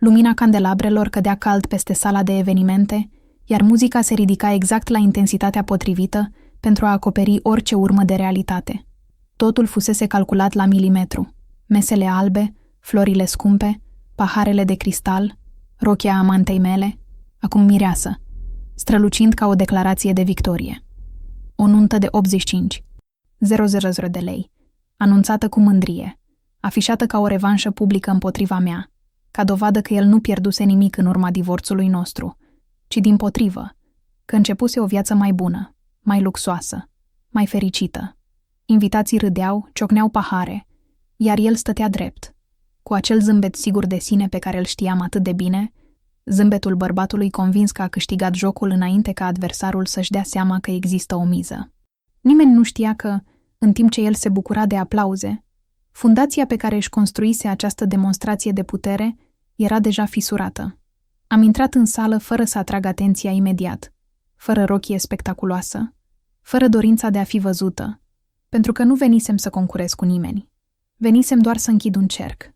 Lumina candelabrelor cădea cald peste sala de evenimente, iar muzica se ridica exact la intensitatea potrivită pentru a acoperi orice urmă de realitate. Totul fusese calculat la milimetru. Mesele albe, florile scumpe, paharele de cristal, rochia amantei mele, acum mireasă, strălucind ca o declarație de victorie. O nuntă de 85.000 de lei, anunțată cu mândrie, afișată ca o revanșă publică împotriva mea, ca dovadă că el nu pierduse nimic în urma divorțului nostru, ci dimpotrivă, că începuse o viață mai bună, mai luxoasă, mai fericită. Invitații râdeau, ciocneau pahare, iar el stătea drept, cu acel zâmbet sigur de sine pe care îl știam atât de bine, zâmbetul bărbatului convins că a câștigat jocul înainte ca adversarul să-și dea seama că există o miză. Nimeni nu știa că, în timp ce el se bucura de aplauze, fundația pe care își construise această demonstrație de putere era deja fisurată. Am intrat în sală fără să atrag atenția imediat, fără rochie spectaculoasă, fără dorința de a fi văzută, pentru că nu venisem să concurez cu nimeni. Venisem doar să închid un cerc.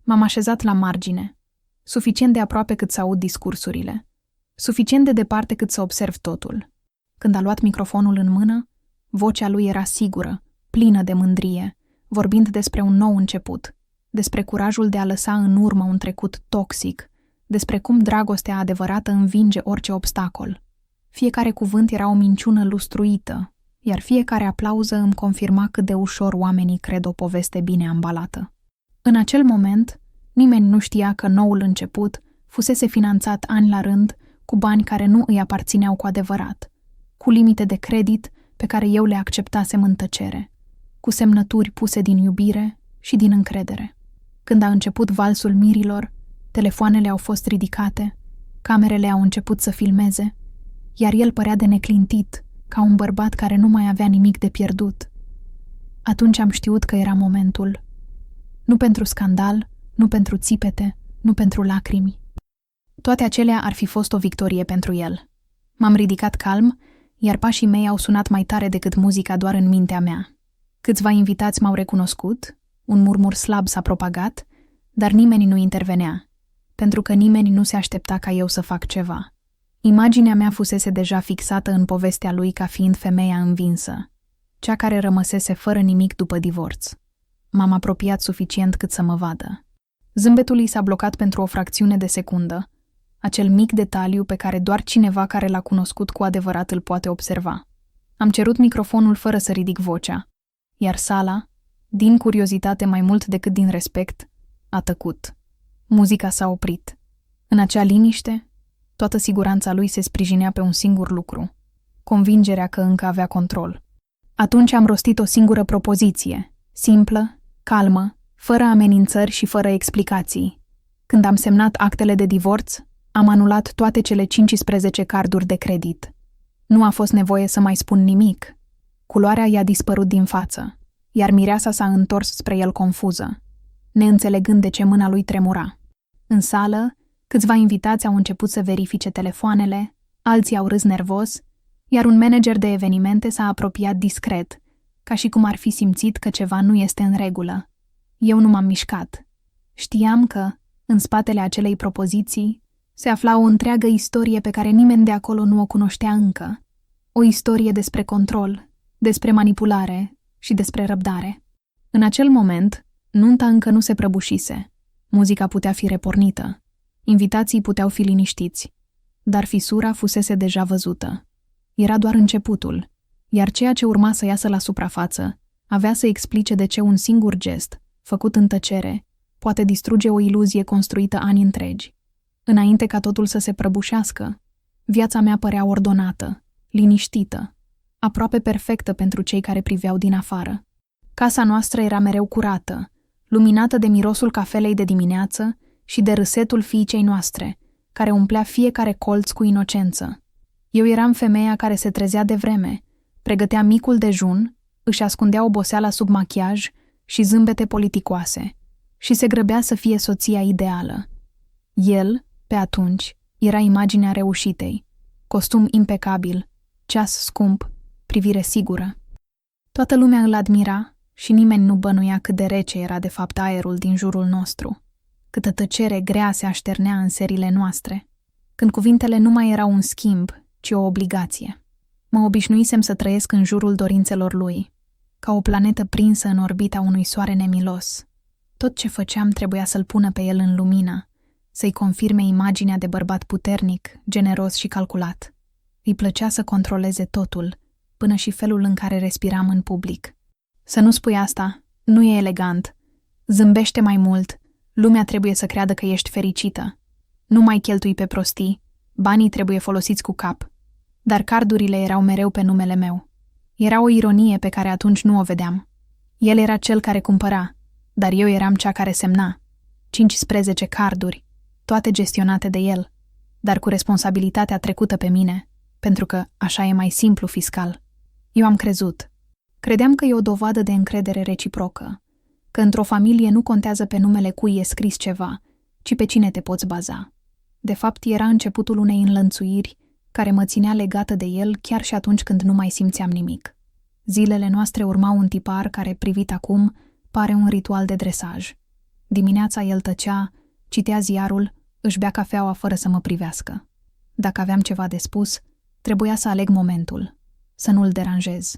M-am așezat la margine, suficient de aproape cât să aud discursurile, suficient de departe cât să observ totul. Când a luat microfonul în mână, vocea lui era sigură, plină de mândrie, vorbind despre un nou început, despre curajul de a lăsa în urmă un trecut toxic, despre cum dragostea adevărată învinge orice obstacol. Fiecare cuvânt era o minciună lustruită, iar fiecare aplauză îmi confirma cât de ușor oamenii cred o poveste bine ambalată. În acel moment, nimeni nu știa că noul început fusese finanțat ani la rând cu bani care nu îi aparțineau cu adevărat, cu limite de credit pe care eu le acceptasem în tăcere, cu semnături puse din iubire și din încredere. Când a început valsul mirilor, telefoanele au fost ridicate, camerele au început să filmeze, iar el părea de neclintit, ca un bărbat care nu mai avea nimic de pierdut. Atunci am știut că era momentul. Nu pentru scandal, nu pentru țipete, nu pentru lacrimi. Toate acelea ar fi fost o victorie pentru el. M-am ridicat calm, iar pașii mei au sunat mai tare decât muzica doar în mintea mea. Câțiva invitați m-au recunoscut, un murmur slab s-a propagat, dar nimeni nu intervenea, pentru că nimeni nu se aștepta ca eu să fac ceva. Imaginea mea fusese deja fixată în povestea lui ca fiind femeia învinsă, cea care rămăsese fără nimic după divorț. M-am apropiat suficient cât să mă vadă. Zâmbetul i s-a blocat pentru o fracțiune de secundă, acel mic detaliu pe care doar cineva care l-a cunoscut cu adevărat îl poate observa. Am cerut microfonul fără să ridic vocea, iar sala, din curiozitate mai mult decât din respect, a tăcut. Muzica s-a oprit. În acea liniște, toată siguranța lui se sprijinea pe un singur lucru, convingerea că încă avea control. Atunci am rostit o singură propoziție, simplă, calmă, fără amenințări și fără explicații. Când am semnat actele de divorț, am anulat toate cele 15 carduri de credit. Nu a fost nevoie să mai spun nimic. Culoarea i-a dispărut din față, iar mireasa s-a întors spre el confuză, neînțelegând de ce mâna lui tremura. În sală, câțiva invitați au început să verifice telefoanele, alții au râs nervos, iar un manager de evenimente s-a apropiat discret, ca și cum ar fi simțit că ceva nu este în regulă. Eu nu m-am mișcat. Știam că, în spatele acelei propoziții, se afla o întreagă istorie pe care nimeni de acolo nu o cunoștea încă. O istorie despre control, despre manipulare și despre răbdare. În acel moment, nunta încă nu se prăbușise. Muzica putea fi repornită. Invitații puteau fi liniștiți. Dar fisura fusese deja văzută. Era doar începutul, iar ceea ce urma să iasă la suprafață avea să explice de ce un singur gest, făcut în tăcere, poate distruge o iluzie construită ani întregi. Înainte ca totul să se prăbușească, viața mea părea ordonată, liniștită, aproape perfectă pentru cei care priveau din afară. Casa noastră era mereu curată, luminată de mirosul cafelei de dimineață și de râsetul fiicei noastre, care umplea fiecare colț cu inocență. Eu eram femeia care se trezea devreme, pregătea micul dejun, își ascundea oboseala sub machiaj și zâmbete politicoase și se grăbea să fie soția ideală. El, pe atunci, era imaginea reușitei, costum impecabil, ceas scump, privire sigură. Toată lumea îl admira și nimeni nu bănuia cât de rece era de fapt aerul din jurul nostru. câtă tăcere grea se așternea în serile noastre, când cuvintele nu mai erau un schimb, ci o obligație. Mă obișnuisem să trăiesc în jurul dorințelor lui, ca o planetă prinsă în orbita unui soare nemilos. Tot ce făceam trebuia să-l pună pe el în lumină, să-i confirme imaginea de bărbat puternic, generos și calculat. Îi plăcea să controleze totul, până și felul în care respiram în public. Să nu spui asta, nu e elegant. Zâmbește mai mult, lumea trebuie să creadă că ești fericită. Nu mai cheltui pe prostii, banii trebuie folosiți cu cap. Dar cardurile erau mereu pe numele meu. Era o ironie pe care atunci nu o vedeam. El era cel care cumpăra, dar eu eram cea care semna. 15 carduri, toate gestionate de el, dar cu responsabilitatea trecută pe mine, pentru că așa e mai simplu fiscal. Eu am crezut. Credeam că e o dovadă de încredere reciprocă, că într-o familie nu contează pe numele cui e scris ceva, ci pe cine te poți baza. De fapt, era începutul unei înlănțuiri care mă ținea legată de el chiar și atunci când nu mai simțeam nimic. Zilele noastre urmau un tipar care, privit acum, pare un ritual de dresaj. Dimineața el tăcea, citea ziarul, își bea cafeaua fără să mă privească. Dacă aveam ceva de spus, trebuia să aleg momentul, să nu-l deranjez.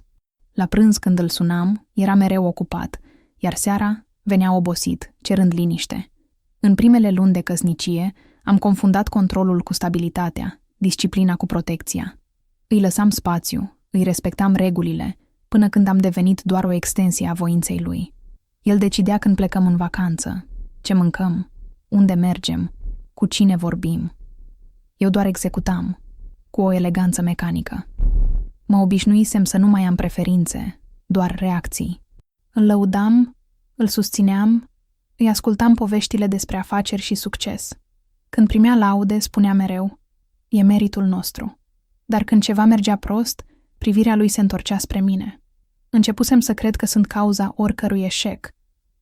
La prânz, când îl sunam, era mereu ocupat, iar seara venea obosit, cerând liniște. În primele luni de căsnicie, am confundat controlul cu stabilitatea, disciplina cu protecția. Îi lăsam spațiu, îi respectam regulile, până când am devenit doar o extensie a voinței lui. El decidea când plecăm în vacanță, ce mâncăm, unde mergem, cu cine vorbim. Eu doar executam, cu o eleganță mecanică. Mă obișnuisem să nu mai am preferințe, doar reacții. Îl lăudam, îl susțineam, îi ascultam poveștile despre afaceri și succes. Când primea laude, spunea mereu, e meritul nostru. Dar când ceva mergea prost, privirea lui se întorcea spre mine. Începusem să cred că sunt cauza oricărui eșec,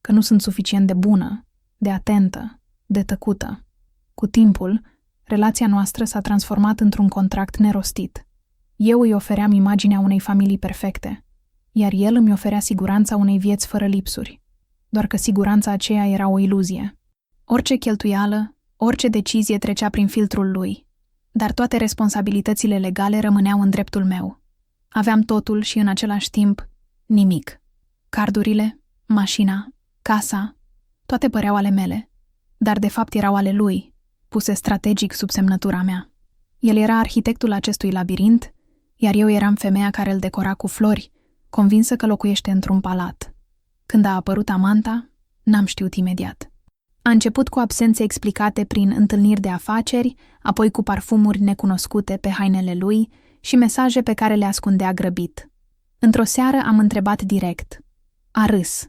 că nu sunt suficient de bună, de atentă, de tăcută. Cu timpul, relația noastră s-a transformat într-un contract nerostit. Eu îi ofeream imaginea unei familii perfecte, iar el îmi oferea siguranța unei vieți fără lipsuri. Doar că siguranța aceea era o iluzie. Orice cheltuială, orice decizie trecea prin filtrul lui, dar toate responsabilitățile legale rămâneau în dreptul meu. Aveam totul și în același timp nimic. Cardurile, mașina, casa, toate păreau ale mele, dar de fapt erau ale lui, puse strategic sub semnătura mea. El era arhitectul acestui labirint, iar eu eram femeia care îl decora cu flori, convinsă că locuiește într-un palat. Când a apărut Amanta, n-am știut imediat. A început cu absențe explicate prin întâlniri de afaceri, apoi cu parfumuri necunoscute pe hainele lui și mesaje pe care le ascundea grăbit. Într-o seară am întrebat direct. A râs.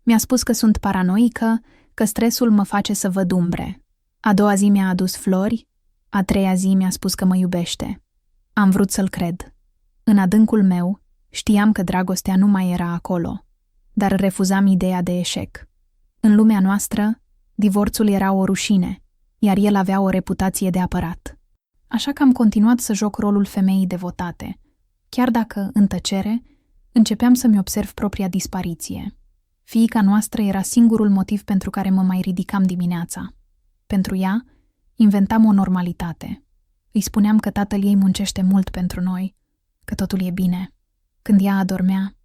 Mi-a spus că sunt paranoică, că stresul mă face să văd umbre. A doua zi mi-a adus flori, a treia zi mi-a spus că mă iubește. Am vrut să-l cred. În adâncul meu, știam că dragostea nu mai era acolo, dar refuzam ideea de eșec. În lumea noastră, divorțul era o rușine, iar el avea o reputație de apărat. Așa că am continuat să joc rolul femeii devotate, chiar dacă, în tăcere, începeam să-mi observ propria dispariție. Fiica noastră era singurul motiv pentru care mă mai ridicam dimineața. Pentru ea, inventam o normalitate. Îi spuneam că tatăl ei muncește mult pentru noi, că totul e bine. Când ea adormea,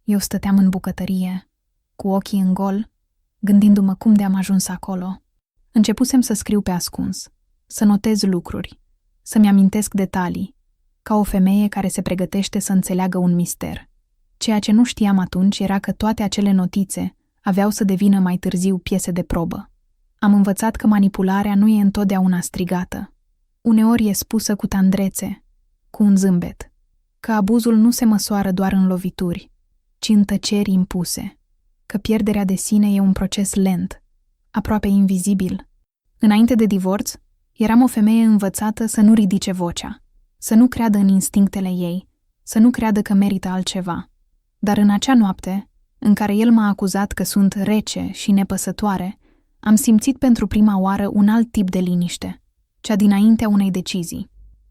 eu stăteam în bucătărie, cu ochii în gol, gândindu-mă cum de am ajuns acolo. Începusem să scriu pe ascuns, să notez lucruri, să-mi amintesc detalii, ca o femeie care se pregătește să înțeleagă un mister. Ceea ce nu știam atunci era că toate acele notițe aveau să devină mai târziu piese de probă. Am învățat că manipularea nu e întotdeauna strigată. Uneori e spusă cu tandrețe, cu un zâmbet, că abuzul nu se măsoară doar în lovituri, ci în tăceri impuse, că pierderea de sine e un proces lent, aproape invizibil. Înainte de divorț, eram o femeie învățată să nu ridice vocea, să nu creadă în instinctele ei, să nu creadă că merită altceva. Dar în acea noapte, în care el m-a acuzat că sunt rece și nepăsătoare, am simțit pentru prima oară un alt tip de liniște, cea dinaintea unei decizii.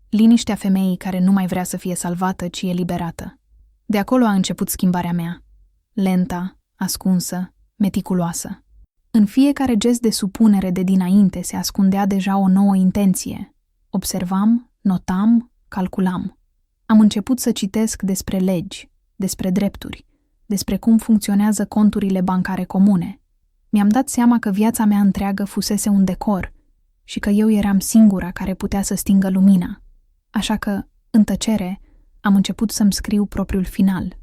Liniștea femeii care nu mai vrea să fie salvată, ci eliberată. De acolo a început schimbarea mea. Lenta, ascunsă, meticuloasă. În fiecare gest de supunere de dinainte se ascundea deja o nouă intenție. Observam, notam, calculam. Am început să citesc despre legi, despre drepturi, despre cum funcționează conturile bancare comune. Mi-am dat seama că viața mea întreagă fusese un decor și că eu eram singura care putea să stingă lumina. Așa că, în tăcere, am început să-mi scriu propriul final.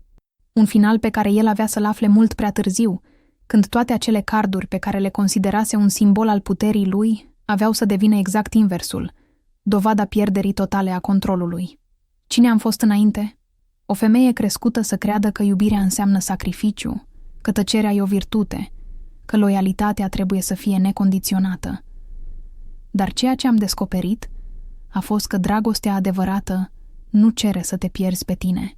Un final pe care el avea să-l afle mult prea târziu, când toate acele carduri pe care le considerase un simbol al puterii lui aveau să devină exact inversul, dovada pierderii totale a controlului. Cine am fost înainte? O femeie crescută să creadă că iubirea înseamnă sacrificiu, că tăcerea e o virtute, că loialitatea trebuie să fie necondiționată. Dar ceea ce am descoperit a fost că dragostea adevărată nu cere să te pierzi pe tine.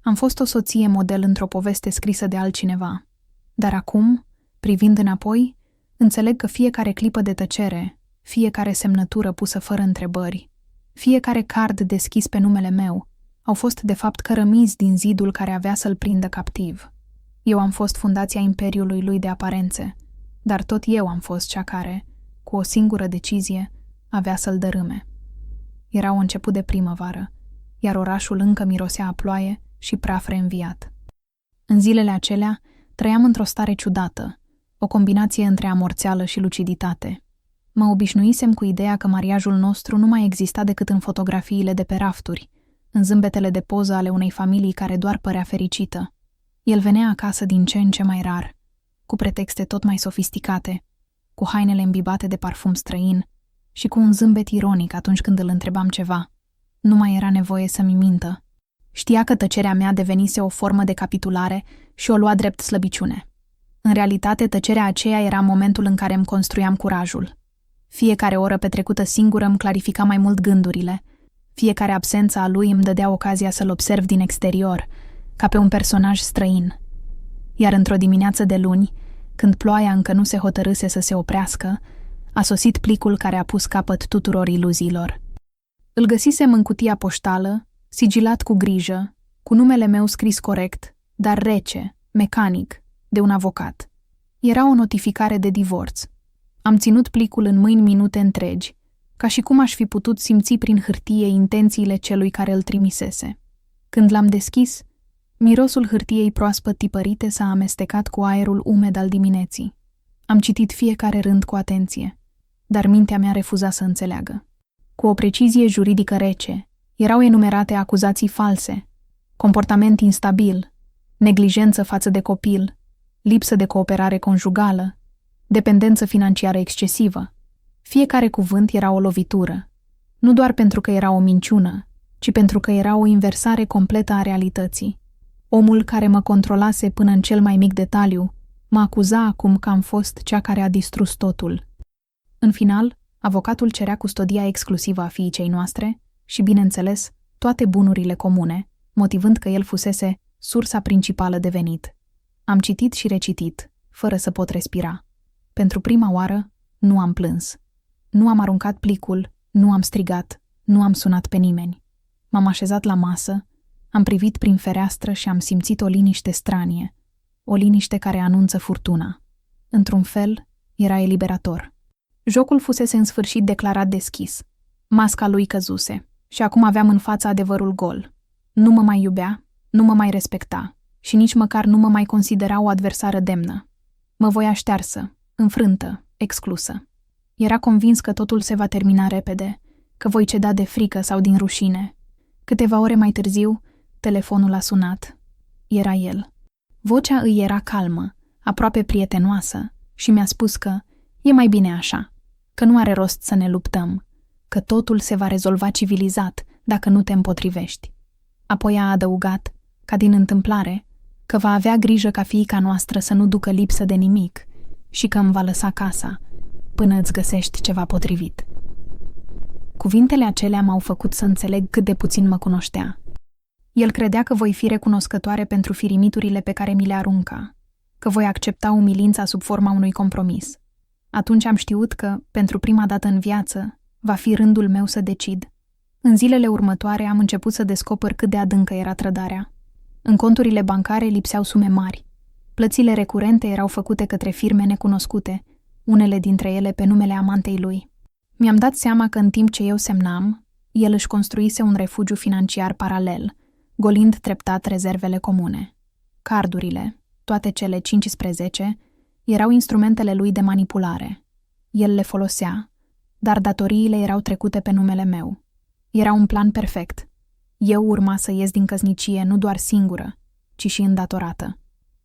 Am fost o soție model într-o poveste scrisă de altcineva, dar acum, privind înapoi, înțeleg că fiecare clipă de tăcere, fiecare semnătură pusă fără întrebări, fiecare card deschis pe numele meu, au fost de fapt cărămizi din zidul care avea să-l prindă captiv. Eu am fost fundația imperiului lui de aparențe, dar tot eu am fost cea care, cu o singură decizie, avea să-l dărâme. Era un început de primăvară, iar orașul încă mirosea a ploaie și praf reînviat. În zilele acelea, trăiam într-o stare ciudată, o combinație între amorțeală și luciditate. Mă obișnuisem cu ideea că mariajul nostru nu mai exista decât în fotografiile de pe rafturi, în zâmbetele de poză ale unei familii care doar părea fericită. El venea acasă din ce în ce mai rar, cu pretexte tot mai sofisticate, cu hainele îmbibate de parfum străin și cu un zâmbet ironic atunci când îl întrebam ceva. Nu mai era nevoie să-mi mintă. Știa că tăcerea mea devenise o formă de capitulare și o lua drept slăbiciune. În realitate, tăcerea aceea era momentul în care îmi construiam curajul. Fiecare oră petrecută singură îmi clarifica mai mult gândurile. Fiecare absență a lui îmi dădea ocazia să-l observ din exterior, ca pe un personaj străin. Iar într-o dimineață de luni, când ploaia încă nu se hotărâse să se oprească, a sosit plicul care a pus capăt tuturor iluziilor. Îl găsisem în cutia poștală, sigilat cu grijă, cu numele meu scris corect, dar rece, mecanic, de un avocat. Era o notificare de divorț. Am ținut plicul în mâini minute întregi, ca și cum aș fi putut simți prin hârtie intențiile celui care îl trimisese. Când l-am deschis, mirosul hârtiei proaspăt tipărite s-a amestecat cu aerul umed al dimineții. Am citit fiecare rând cu atenție, dar mintea mea refuza să înțeleagă. Cu o precizie juridică rece, erau enumerate acuzații false, comportament instabil, neglijență față de copil, lipsă de cooperare conjugală, dependență financiară excesivă. Fiecare cuvânt era o lovitură, nu doar pentru că era o minciună, ci pentru că era o inversare completă a realității. Omul care mă controlase până în cel mai mic detaliu mă acuza acum că am fost cea care a distrus totul. În final, avocatul cerea custodia exclusivă a fiicei noastre și, bineînțeles, toate bunurile comune, motivând că el fusese sursa principală de venit. Am citit și recitit, fără să pot respira. Pentru prima oară, nu am plâns. Nu am aruncat plicul, nu am strigat, nu am sunat pe nimeni. M-am așezat la masă, am privit prin fereastră și am simțit o liniște stranie, o liniște care anunță furtuna. Într-un fel, era eliberator. Jocul fusese în sfârșit declarat deschis. Masca lui căzuse și acum aveam în față adevărul gol. Nu mă mai iubea, nu mă mai respecta și nici măcar nu mă mai considera o adversară demnă. Mă voia ștearsă, înfrântă, exclusă. Era convins că totul se va termina repede, că voi ceda de frică sau din rușine. Câteva ore mai târziu, telefonul a sunat. Era el. Vocea îi era calmă, aproape prietenoasă și mi-a spus că e mai bine așa, că nu are rost să ne luptăm, că totul se va rezolva civilizat dacă nu te împotrivești. Apoi a adăugat, ca din întâmplare, că va avea grijă ca fiica noastră să nu ducă lipsă de nimic și că îmi va lăsa casa până îți găsești ceva potrivit. Cuvintele acelea m-au făcut să înțeleg cât de puțin mă cunoștea. El credea că voi fi recunoscătoare pentru firimiturile pe care mi le arunca, că voi accepta umilința sub forma unui compromis. Atunci am știut că, pentru prima dată în viață, va fi rândul meu să decid. În zilele următoare am început să descoper cât de adâncă era trădarea. În conturile bancare lipseau sume mari. Plățile recurente erau făcute către firme necunoscute, unele dintre ele pe numele amantei lui. Mi-am dat seama că în timp ce eu semnam, el își construise un refugiu financiar paralel, golind treptat rezervele comune. Cardurile, toate cele 15, erau instrumentele lui de manipulare. El le folosea, dar datoriile erau trecute pe numele meu. Era un plan perfect. Eu urma să ies din căsnicie nu doar singură, ci și îndatorată.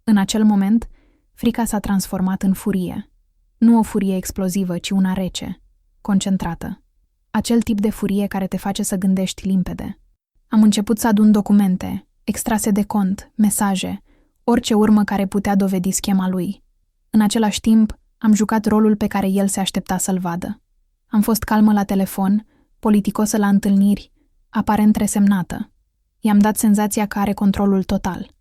În acel moment, frica s-a transformat în furie. Nu o furie explozivă, ci una rece, concentrată. Acel tip de furie care te face să gândești limpede. Am început să adun documente, extrase de cont, mesaje, orice urmă care putea dovedi schema lui. În același timp, am jucat rolul pe care el se aștepta să-l vadă. Am fost calmă la telefon, politicosă la întâlniri, aparent resemnată. I-am dat senzația că are controlul total.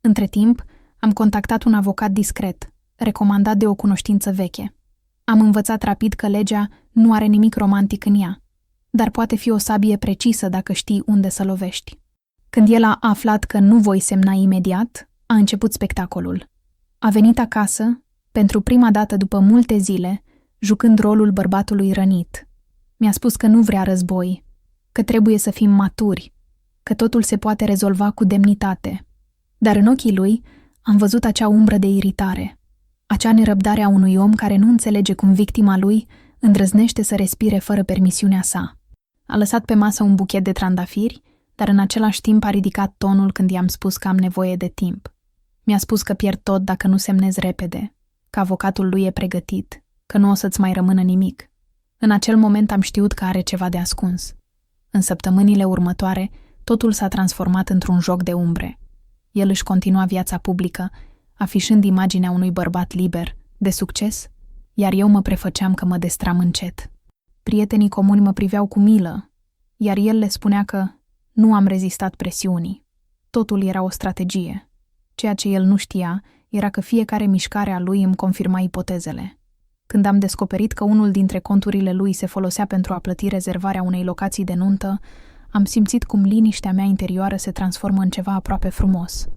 Între timp, am contactat un avocat discret, recomandat de o cunoștință veche. Am învățat rapid că legea nu are nimic romantic în ea, dar poate fi o sabie precisă dacă știi unde să lovești. Când el a aflat că nu voi semna imediat, a început spectacolul. A venit acasă, pentru prima dată după multe zile, jucând rolul bărbatului rănit. Mi-a spus că nu vrea război, că trebuie să fim maturi, că totul se poate rezolva cu demnitate. Dar în ochii lui am văzut acea umbră de iritare, acea nerăbdare a unui om care nu înțelege cum victima lui îndrăznește să respire fără permisiunea sa. A lăsat pe masă un buchet de trandafiri, dar în același timp a ridicat tonul când i-am spus că am nevoie de timp. Mi-a spus că pierd tot dacă nu semnez repede, că avocatul lui e pregătit, că nu o să-ți mai rămână nimic. În acel moment am știut că are ceva de ascuns. În săptămânile următoare, totul s-a transformat într-un joc de umbre. El își continua viața publică, afișând imaginea unui bărbat liber, de succes, iar eu mă prefăceam că mă destram încet. Prietenii comuni mă priveau cu milă, iar el le spunea că nu am rezistat presiunii. Totul era o strategie. Ceea ce el nu știa era că fiecare mișcare a lui îmi confirma ipotezele. Când am descoperit că unul dintre conturile lui se folosea pentru a plăti rezervarea unei locații de nuntă, am simțit cum liniștea mea interioară se transformă în ceva aproape frumos.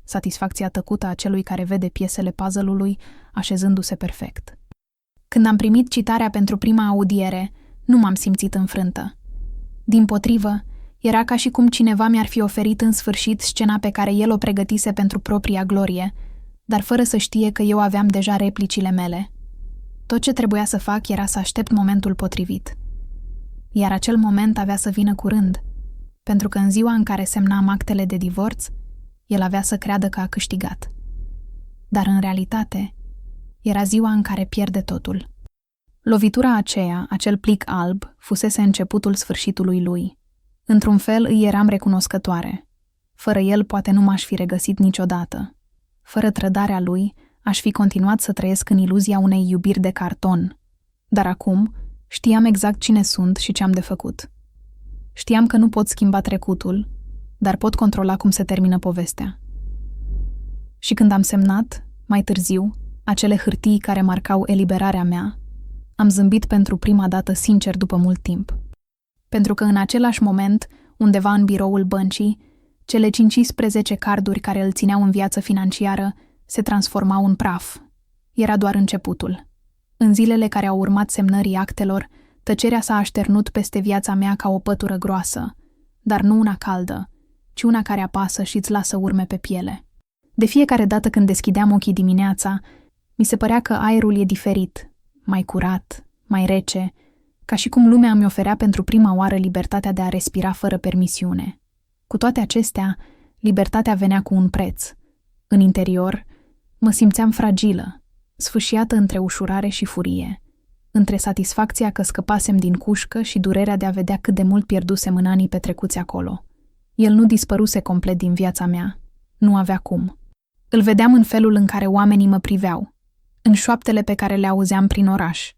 Satisfacția tăcută a celui care vede piesele puzzle-ului așezându-se perfect. Când am primit citarea pentru prima audiere, nu m-am simțit înfrântă. Dimpotrivă, era ca și cum cineva mi-ar fi oferit în sfârșit scena pe care el o pregătise pentru propria glorie, dar fără să știe că eu aveam deja replicile mele. Tot ce trebuia să fac era să aștept momentul potrivit. Iar acel moment avea să vină curând, pentru că în ziua în care semnam actele de divorț, el avea să creadă că a câștigat. Dar în realitate, era ziua în care pierde totul. Lovitura aceea, acel plic alb, fusese începutul sfârșitului lui. Într-un fel îi eram recunoscătoare. Fără el poate nu m-aș fi regăsit niciodată. Fără trădarea lui, aș fi continuat să trăiesc în iluzia unei iubiri de carton. Dar acum știam exact cine sunt și ce am de făcut. Știam că nu pot schimba trecutul, dar pot controla cum se termină povestea. Și când am semnat, mai târziu, acele hârtii care marcau eliberarea mea, am zâmbit pentru prima dată sincer după mult timp. Pentru că în același moment, undeva în biroul băncii, cele 15 carduri care îl țineau în viață financiară se transformau în praf. Era doar începutul. În zilele care au urmat semnării actelor, tăcerea s-a așternut peste viața mea ca o pătură groasă, dar nu una caldă, ci una care apasă și îți lasă urme pe piele. De fiecare dată când deschideam ochii dimineața, mi se părea că aerul e diferit, mai curat, mai rece, ca și cum lumea îmi oferea pentru prima oară libertatea de a respira fără permisiune. Cu toate acestea, libertatea venea cu un preț. În interior, mă simțeam fragilă, sfâșiată între ușurare și furie, între satisfacția că scăpasem din cușcă și durerea de a vedea cât de mult pierdusem în anii petrecuți acolo. El nu dispăruse complet din viața mea. Nu avea cum. Îl vedeam în felul în care oamenii mă priveau, în șoaptele pe care le auzeam prin oraș,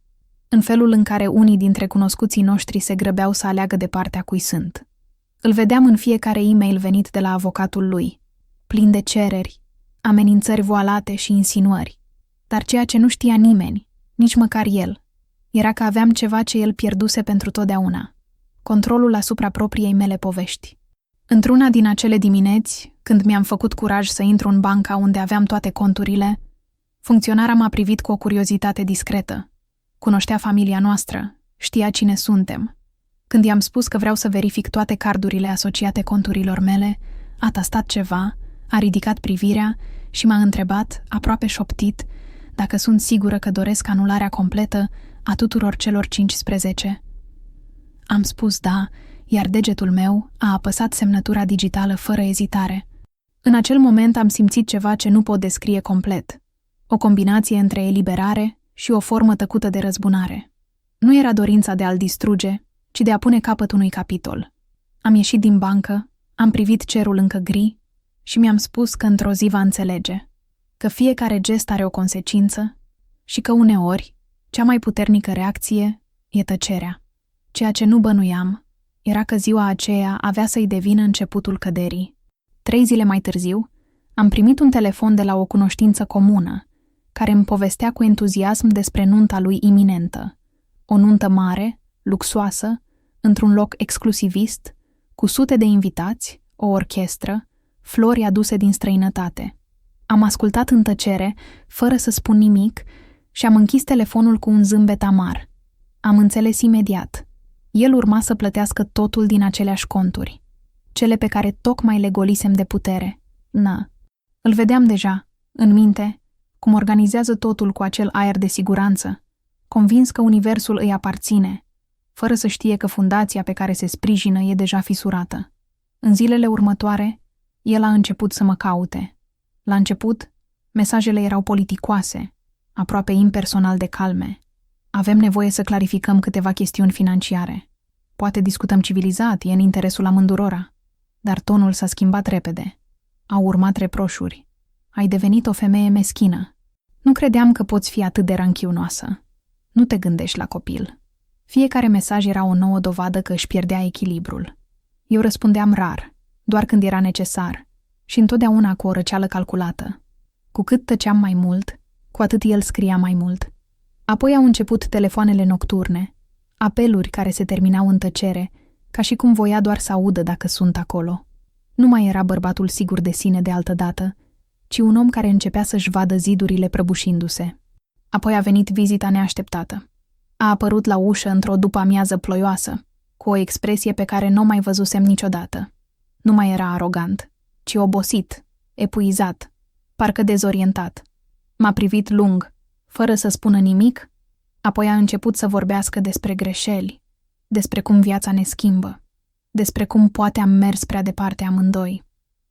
în felul în care unii dintre cunoscuții noștri se grăbeau să aleagă de partea cui sunt. Îl vedeam în fiecare e-mail venit de la avocatul lui, plin de cereri, amenințări voalate și insinuări. Dar ceea ce nu știa nimeni, nici măcar el, era că aveam ceva ce el pierduse pentru totdeauna, controlul asupra propriei mele povești. Într-una din acele dimineți, Când mi-am făcut curaj să intru în banca unde aveam toate conturile, funcționara m-a privit cu o curiozitate discretă. Cunoștea familia noastră, știa cine suntem. Când i-am spus că vreau să verific toate cardurile asociate conturilor mele, a tastat ceva, a ridicat privirea și m-a întrebat, aproape șoptit, dacă sunt sigură că doresc anularea completă a tuturor celor 15. Am spus da, iar degetul meu a apăsat semnătura digitală fără ezitare. În acel moment am simțit ceva ce nu pot descrie complet. O combinație între eliberare și o formă tăcută de răzbunare. Nu era dorința de a-l distruge, ci de a pune capăt unui capitol. Am ieșit din bancă, am privit cerul încă gri și mi-am spus că într-o zi va înțelege, că fiecare gest are o consecință și că uneori cea mai puternică reacție e tăcerea. Ceea ce nu bănuiam era că ziua aceea avea să-i devină începutul căderii. 3 zile mai târziu, am primit un telefon de la o cunoștință comună, care îmi povestea cu entuziasm despre nunta lui iminentă. O nuntă mare, luxoasă, într-un loc exclusivist, cu sute de invitați, o orchestră, flori aduse din străinătate. Am ascultat în tăcere, fără să spun nimic, și am închis telefonul cu un zâmbet amar. Am înțeles imediat. El urma să plătească totul din aceleași conturi, cele pe care tocmai le golisem de putere. Îl vedeam deja, în minte, cum organizează totul cu acel aer de siguranță, convins că universul îi aparține, fără să știe că fundația pe care se sprijină e deja fisurată. În zilele următoare, el a început să mă caute. La început, mesajele erau politicoase, aproape impersonal de calme. Avem nevoie să clarificăm câteva chestiuni financiare. Poate discutăm civilizat, e în interesul amândurora. Dar tonul s-a schimbat repede. Au urmat reproșuri. Ai devenit o femeie meschină. Nu credeam că poți fi atât de ranchiunoasă. Nu te gândești la copil. Fiecare mesaj era o nouă dovadă că își pierdea echilibrul. Eu răspundeam rar, doar când era necesar, și întotdeauna cu o răceală calculată. Cu cât tăceam mai mult, cu atât el scria mai mult. Apoi au început telefoanele nocturne, apeluri care se terminau în tăcere, ca și cum voia doar să audă dacă sunt acolo. Nu mai era bărbatul sigur de sine de altădată, ci un om care începea să-și vadă zidurile prăbușindu-se. Apoi a venit vizita neașteptată. A apărut la ușă într-o după-amiază ploioasă, cu o expresie pe care nu mai văzusem niciodată. Nu mai era arogant, ci obosit, epuizat, parcă dezorientat. M-a privit lung, fără să spună nimic, apoi a început să vorbească despre greșeli, despre cum viața ne schimbă, despre cum poate am mers prea departe amândoi.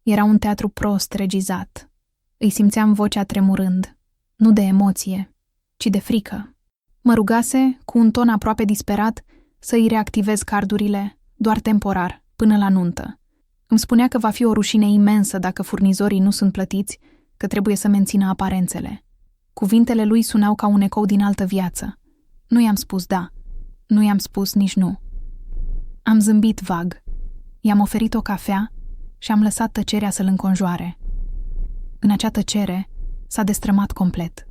Era un teatru prost regizat. Îi simțeam vocea tremurând, nu de emoție, ci de frică. Mă rugase, cu un ton aproape disperat, să îi reactivez cardurile, doar temporar, până la nuntă. Îmi spunea că va fi o rușine imensă dacă furnizorii nu sunt plătiți, că trebuie să mențină aparențele. Cuvintele lui sunau ca un ecou din altă viață. Nu i-am spus da, nu i-am spus nici nu. Am zâmbit vag. I-am oferit o cafea și am lăsat tăcerea să-l înconjoare. În acea tăcere s-a destrămat complet.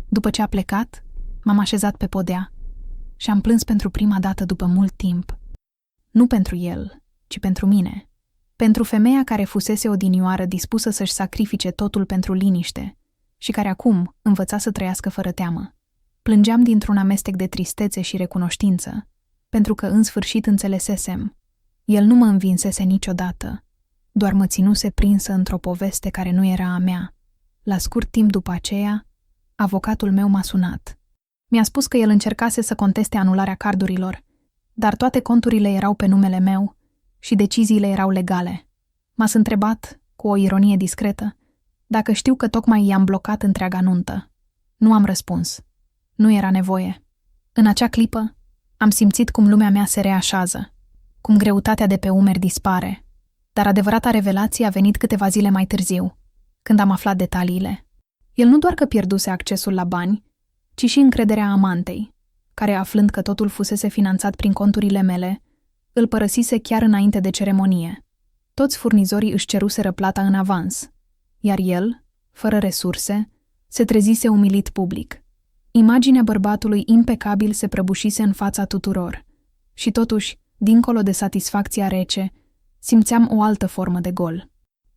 După ce a plecat, m-am așezat pe podea și am plâns pentru prima dată după mult timp. Nu pentru el, ci pentru mine. Pentru femeia care fusese odinioară dispusă să-și sacrifice totul pentru liniște și care acum învăța să trăiască fără teamă. Plângeam dintr-un amestec de tristețe și recunoștință, pentru că în sfârșit înțelesesem. El nu mă învinsese niciodată, doar mă ținuse prinsă într-o poveste care nu era a mea. La scurt timp după aceea, avocatul meu m-a sunat. Mi-a spus că el încercase să conteste anularea cardurilor, dar toate conturile erau pe numele meu și deciziile erau legale. M-a întrebat, cu o ironie discretă, dacă știu că tocmai i-am blocat întreaga nuntă. Nu am răspuns. Nu era nevoie. În acea clipă, am simțit cum lumea mea se reașează, cum greutatea de pe umeri dispare, dar adevărata revelație a venit câteva zile mai târziu, când am aflat detaliile. El nu doar că pierduse accesul la bani, ci și încrederea amantei, care, aflând că totul fusese finanțat prin conturile mele, îl părăsise chiar înainte de ceremonie. Toți furnizorii își ceruseră plata în avans, iar el, fără resurse, se trezise umilit public. Imaginea bărbatului impecabil se prăbușise în fața tuturor și totuși, dincolo de satisfacția rece, simțeam o altă formă de gol.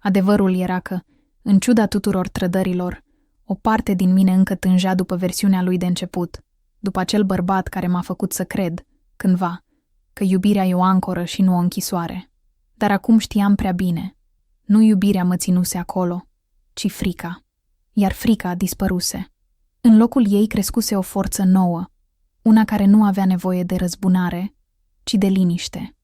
Adevărul era că, în ciuda tuturor trădărilor, o parte din mine încă tângea după versiunea lui de început, după acel bărbat care m-a făcut să cred, cândva, că iubirea e o ancoră și nu o închisoare. Dar acum știam prea bine. Nu iubirea mă ținuse acolo, ci frica. Iar frica dispăruse. În locul ei crescuse o forță nouă, una care nu avea nevoie de răzbunare, ci de liniște.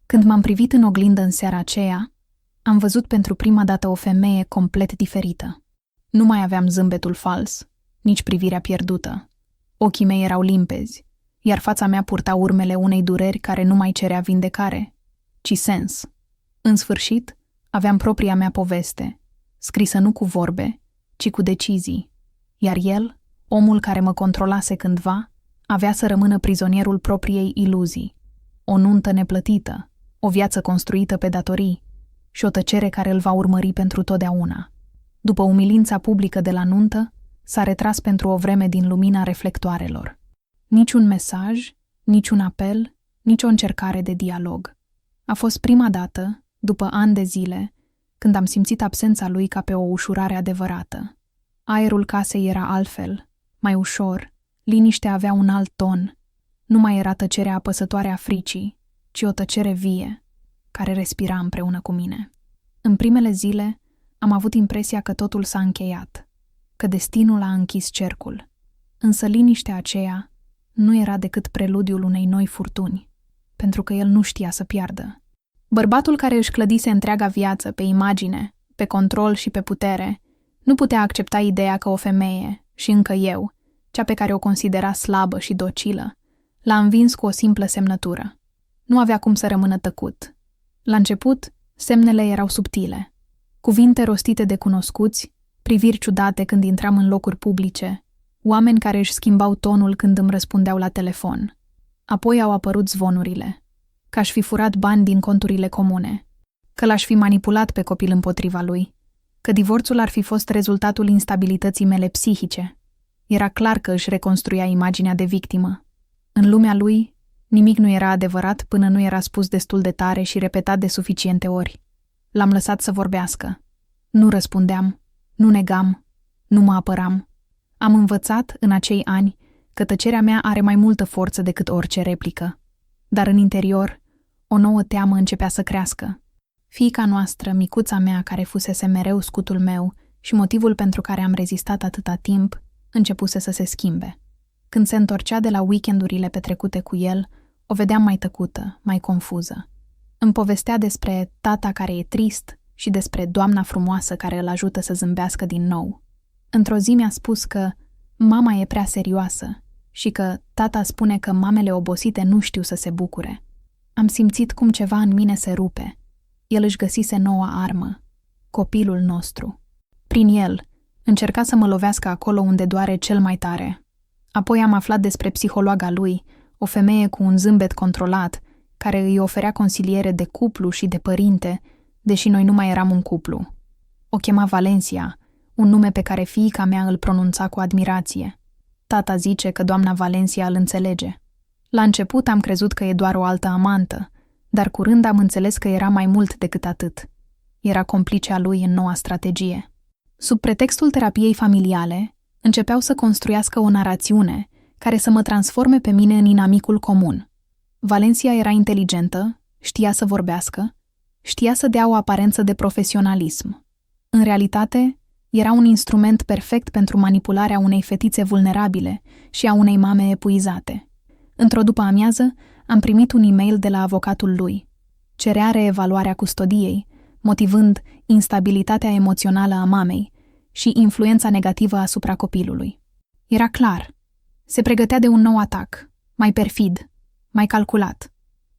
Când m-am privit în oglindă în seara aceea, am văzut pentru prima dată o femeie complet diferită. Nu mai aveam zâmbetul fals, nici privirea pierdută. Ochii mei erau limpezi, iar fața mea purta urmele unei dureri care nu mai cerea vindecare, ci sens. În sfârșit, aveam propria mea poveste, scrisă nu cu vorbe, ci cu decizii, iar el, omul care mă controlase cândva, avea să rămână prizonierul propriei iluzii, o nuntă neplătită, o viață construită pe datorii și o tăcere care îl va urmări pentru totdeauna. După umilința publică de la nuntă, s-a retras pentru o vreme din lumina reflectoarelor. Nici un mesaj, nici un apel, nici o încercare de dialog. A fost prima dată, după ani de zile, când am simțit absența lui ca pe o ușurare adevărată. Aerul casei era altfel, mai ușor, liniștea avea un alt ton. Nu mai era tăcerea apăsătoare a fricii, ci o tăcere vie, care respira împreună cu mine. În primele zile, am avut impresia că totul s-a încheiat, că destinul a închis cercul. Însă liniștea aceea nu era decât preludiul unei noi furtuni, pentru că el nu știa să piardă. Bărbatul care își clădise întreaga viață pe imagine, pe control și pe putere, nu putea accepta ideea că o femeie, și încă eu, cea pe care o considera slabă și docilă, l-a învins cu o simplă semnătură. Nu avea cum să rămână tăcut. La început, semnele erau subtile. Cuvinte rostite de cunoscuți, priviri ciudate când intram în locuri publice, oameni care își schimbau tonul când îmi răspundeau la telefon. Apoi au apărut zvonurile, că aș fi furat bani din conturile comune, că l-aș fi manipulat pe copil împotriva lui, că divorțul ar fi fost rezultatul instabilității mele psihice. Era clar că își reconstruia imaginea de victimă. În lumea lui, nimic nu era adevărat până nu era spus destul de tare și repetat de suficiente ori. L-am lăsat să vorbească. Nu răspundeam, nu negam, nu mă apăram. Am învățat, în acei ani, că tăcerea mea are mai multă forță decât orice replică. Dar în interior, o nouă teamă începea să crească. Fiica noastră, micuța mea, care fusese mereu scutul meu și motivul pentru care am rezistat atâta timp, începuse să se schimbe. Când se întorcea de la weekendurile petrecute cu el, o vedeam mai tăcută, mai confuză. Îmi povestea despre tata care e trist și despre doamna frumoasă care îl ajută să zâmbească din nou. Într-o zi mi-a spus că mama e prea serioasă și că tata spune că mamele obosite nu știu să se bucure. Am simțit cum ceva în mine se rupe. El își găsise noua armă, copilul nostru. Prin el, încerca să mă lovească acolo unde doare cel mai tare. Apoi am aflat despre psihologa lui, o femeie cu un zâmbet controlat, care îi oferea consiliere de cuplu și de părinte, deși noi nu mai eram un cuplu. O chema Valencia, un nume pe care fiica mea îl pronunța cu admirație. Tata zice că doamna Valencia îl înțelege. La început am crezut că e doar o altă amantă, dar curând am înțeles că era mai mult decât atât. Era complicea lui în noua strategie. Sub pretextul terapiei familiale, începeau să construiască o narațiune care să mă transforme pe mine în inamicul comun. Valencia era inteligentă, știa să vorbească, știa să dea o aparență de profesionalism. În realitate, era un instrument perfect pentru manipularea unei fetițe vulnerabile și a unei mame epuizate. Într-o după-amiază, am primit un e-mail de la avocatul lui. Cerea reevaluarea custodiei, motivând instabilitatea emoțională a mamei și influența negativă asupra copilului. Era clar. Se pregătea de un nou atac, mai perfid, mai calculat.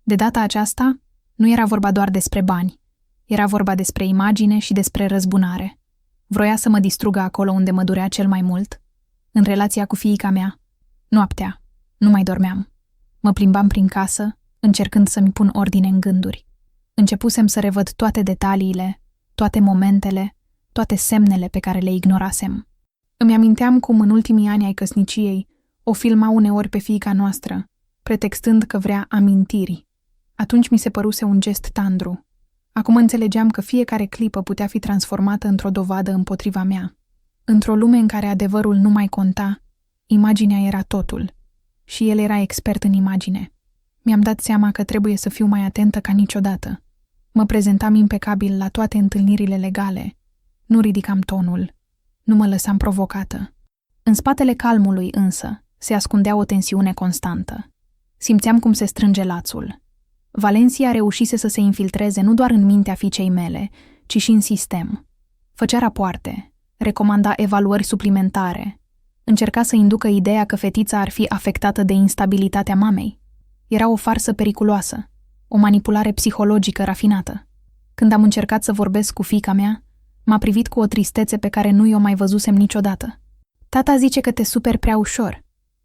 De data aceasta, nu era vorba doar despre bani. Era vorba despre imagine și despre răzbunare. Vroia să mă distrugă acolo unde mă durea cel mai mult, în relația cu fiica mea. Noaptea, nu mai dormeam. Mă plimbam prin casă, încercând să-mi pun ordine în gânduri. Începusem să revăd toate detaliile, toate momentele, toate semnele pe care le ignorasem. Îmi aminteam cum în ultimii ani ai căsniciei o filma uneori pe fiica noastră, pretextând că vrea amintiri. Atunci mi se păruse un gest tandru. Acum înțelegeam că fiecare clipă putea fi transformată într-o dovadă împotriva mea. Într-o lume în care adevărul nu mai conta, imaginea era totul. Și el era expert în imagine. Mi-am dat seama că trebuie să fiu mai atentă ca niciodată. Mă prezentam impecabil la toate întâlnirile legale. Nu ridicam tonul. Nu mă lăsam provocată. În spatele calmului, însă, se ascundea o tensiune constantă. Simțeam cum se strânge lațul. Valencia reușise să se infiltreze nu doar în mintea fiicei mele, ci și în sistem. Făcea rapoarte, recomanda evaluări suplimentare, încerca să inducă ideea că fetița ar fi afectată de instabilitatea mamei. Era o farsă periculoasă, o manipulare psihologică rafinată. Când am încercat să vorbesc cu fiica mea, m-a privit cu o tristețe pe care nu i-o mai văzusem niciodată. Tata zice că te superi prea ușor.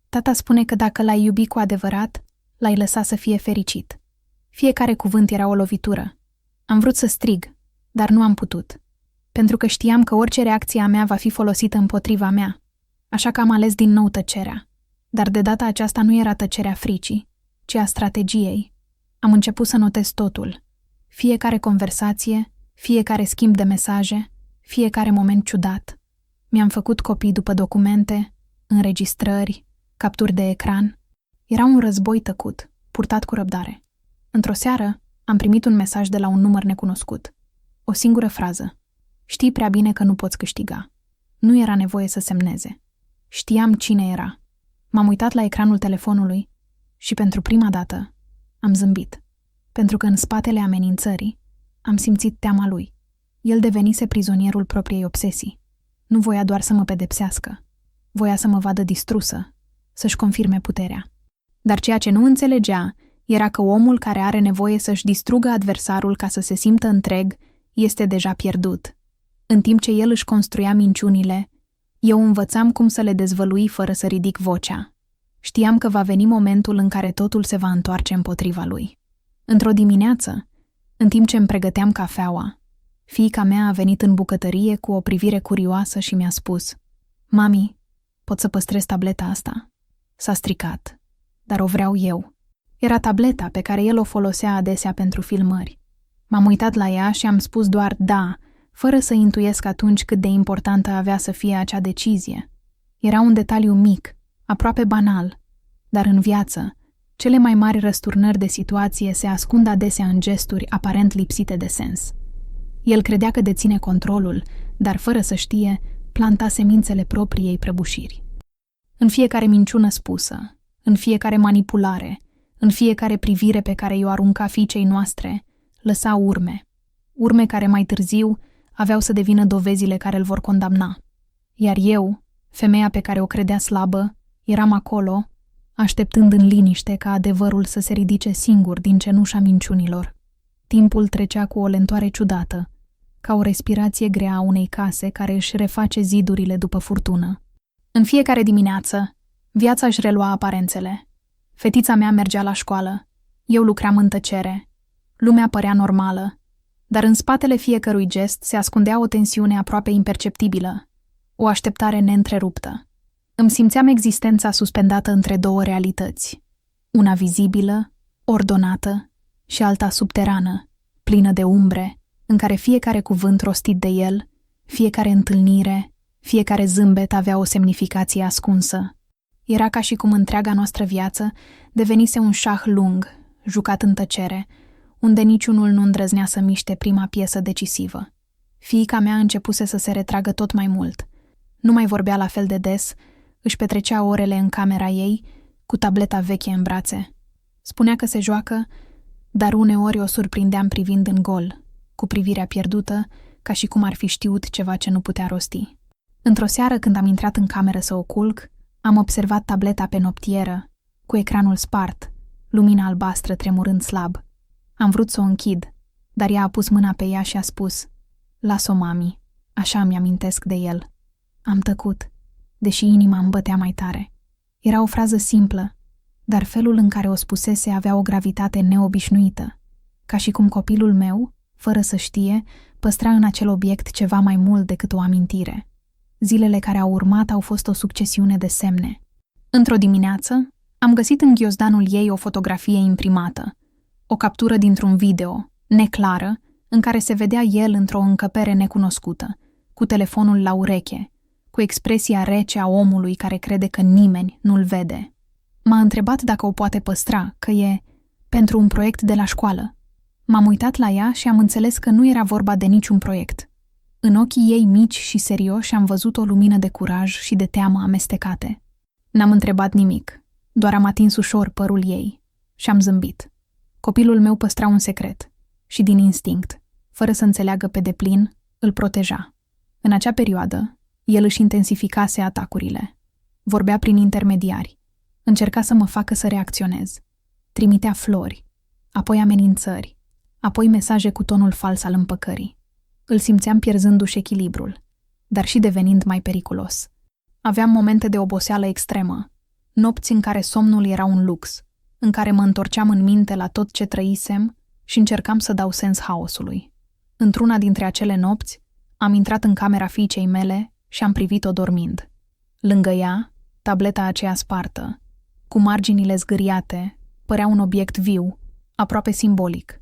Tata spune că dacă l-ai iubi cu adevărat, l-ai lăsa să fie fericit. Fiecare cuvânt era o lovitură. Am vrut să strig, dar nu am putut. Pentru că știam că orice reacție a mea va fi folosită împotriva mea. Așa că am ales din nou tăcerea. Dar de data aceasta nu era tăcerea fricii, ci a strategiei. Am început să notez totul. Fiecare conversație, fiecare schimb de mesaje, fiecare moment ciudat. Mi-am făcut copii după documente, înregistrări, capturi de ecran. Era un război tăcut, purtat cu răbdare. Într-o seară, am primit un mesaj de la un număr necunoscut. O singură frază. Știi prea bine că nu poți câștiga. Nu era nevoie să semneze. Știam cine era. M-am uitat la ecranul telefonului și pentru prima dată am zâmbit. Pentru că în spatele amenințării am simțit teama lui. El devenise prizonierul propriei obsesii. Nu voia doar să mă pedepsească. Voia să mă vadă distrusă, să-și confirme puterea. Dar ceea ce nu înțelegea era că omul care are nevoie să-și distrugă adversarul ca să se simtă întreg este deja pierdut. În timp ce el își construia minciunile, eu învățam cum să le dezvălui fără să ridic vocea. Știam că va veni momentul în care totul se va întoarce împotriva lui. Într-o dimineață, în timp ce îmi pregăteam cafeaua, fiica mea a venit în bucătărie cu o privire curioasă și mi-a spus: „Mami, pot să păstrez tableta asta?” S-a stricat, dar o vreau eu. Era tableta pe care el o folosea adesea pentru filmări. M-am uitat la ea și am spus doar da, fără să intuiesc atunci cât de importantă avea să fie acea decizie. Era un detaliu mic, aproape banal, dar în viață, cele mai mari răsturnări de situație se ascund adesea în gesturi aparent lipsite de sens. El credea că deține controlul, dar fără să știe, planta semințele propriei prăbușiri. În fiecare minciună spusă, în fiecare manipulare, în fiecare privire pe care i-o arunca fiicei noastre, lăsa urme. Urme care mai târziu aveau să devină dovezile care îl vor condamna. Iar eu, femeia pe care o credea slabă, eram acolo, așteptând în liniște ca adevărul să se ridice singur din cenușa minciunilor. Timpul trecea cu o lentoare ciudată, ca o respirație grea a unei case care își reface zidurile după furtună. În fiecare dimineață, viața își relua aparențele. Fetița mea mergea la școală, eu lucram în tăcere. Lumea părea normală, dar în spatele fiecărui gest se ascundea o tensiune aproape imperceptibilă, o așteptare neîntreruptă. Îmi simțeam existența suspendată între două realități, una vizibilă, ordonată, și alta subterană, plină de umbre, în care fiecare cuvânt rostit de el, fiecare întâlnire, fiecare zâmbet avea o semnificație ascunsă. Era ca și cum întreaga noastră viață devenise un șah lung, jucat în tăcere, unde niciunul nu îndrăznea să miște prima piesă decisivă. Fiica mea începuse să se retragă tot mai mult. Nu mai vorbea la fel de des, își petrecea orele în camera ei, cu tableta veche în brațe. Spunea că se joacă, dar uneori o surprindeam privind în gol, cu privirea pierdută, ca și cum ar fi știut ceva ce nu putea rosti. Într-o seară, când am intrat în cameră să o culc, am observat tableta pe noptieră, cu ecranul spart, lumina albastră tremurând slab. Am vrut să o închid, dar ea a pus mâna pe ea și a spus: „Las-o, mami, așa îmi amintesc de el.” Am tăcut, deși inima îmi bătea mai tare. Era o frază simplă, dar felul în care o spusese avea o gravitate neobișnuită, ca și cum copilul meu, fără să știe, păstra în acel obiect ceva mai mult decât o amintire. Zilele care au urmat au fost o succesiune de semne. Într-o dimineață, am găsit în ghiozdanul ei o fotografie imprimată, o captură dintr-un video, neclară, în care se vedea el într-o încăpere necunoscută, cu telefonul la ureche, cu expresia rece a omului care crede că nimeni nu-l vede. M-a întrebat dacă o poate păstra, că e pentru un proiect de la școală. M-am uitat la ea și am înțeles că nu era vorba de niciun proiect. În ochii ei mici și serioși am văzut o lumină de curaj și de teamă amestecate. N-am întrebat nimic, doar am atins ușor părul ei și am zâmbit. Copilul meu păstra un secret și, din instinct, fără să înțeleagă pe deplin, îl proteja. În acea perioadă, el își intensificase atacurile. Vorbea prin intermediari. Încerca să mă facă să reacționez. Trimitea flori, apoi amenințări, apoi mesaje cu tonul fals al împăcării. Îl simțeam pierzându-și echilibrul, dar și devenind mai periculos. Aveam momente de oboseală extremă, nopți în care somnul era un lux, în care mă întorceam în minte la tot ce trăisem și încercam să dau sens haosului. Într-una dintre acele nopți, am intrat în camera fiicei mele și am privit-o dormind. Lângă ea, tableta aceea spartă, cu marginile zgâriate, părea un obiect viu, aproape simbolic.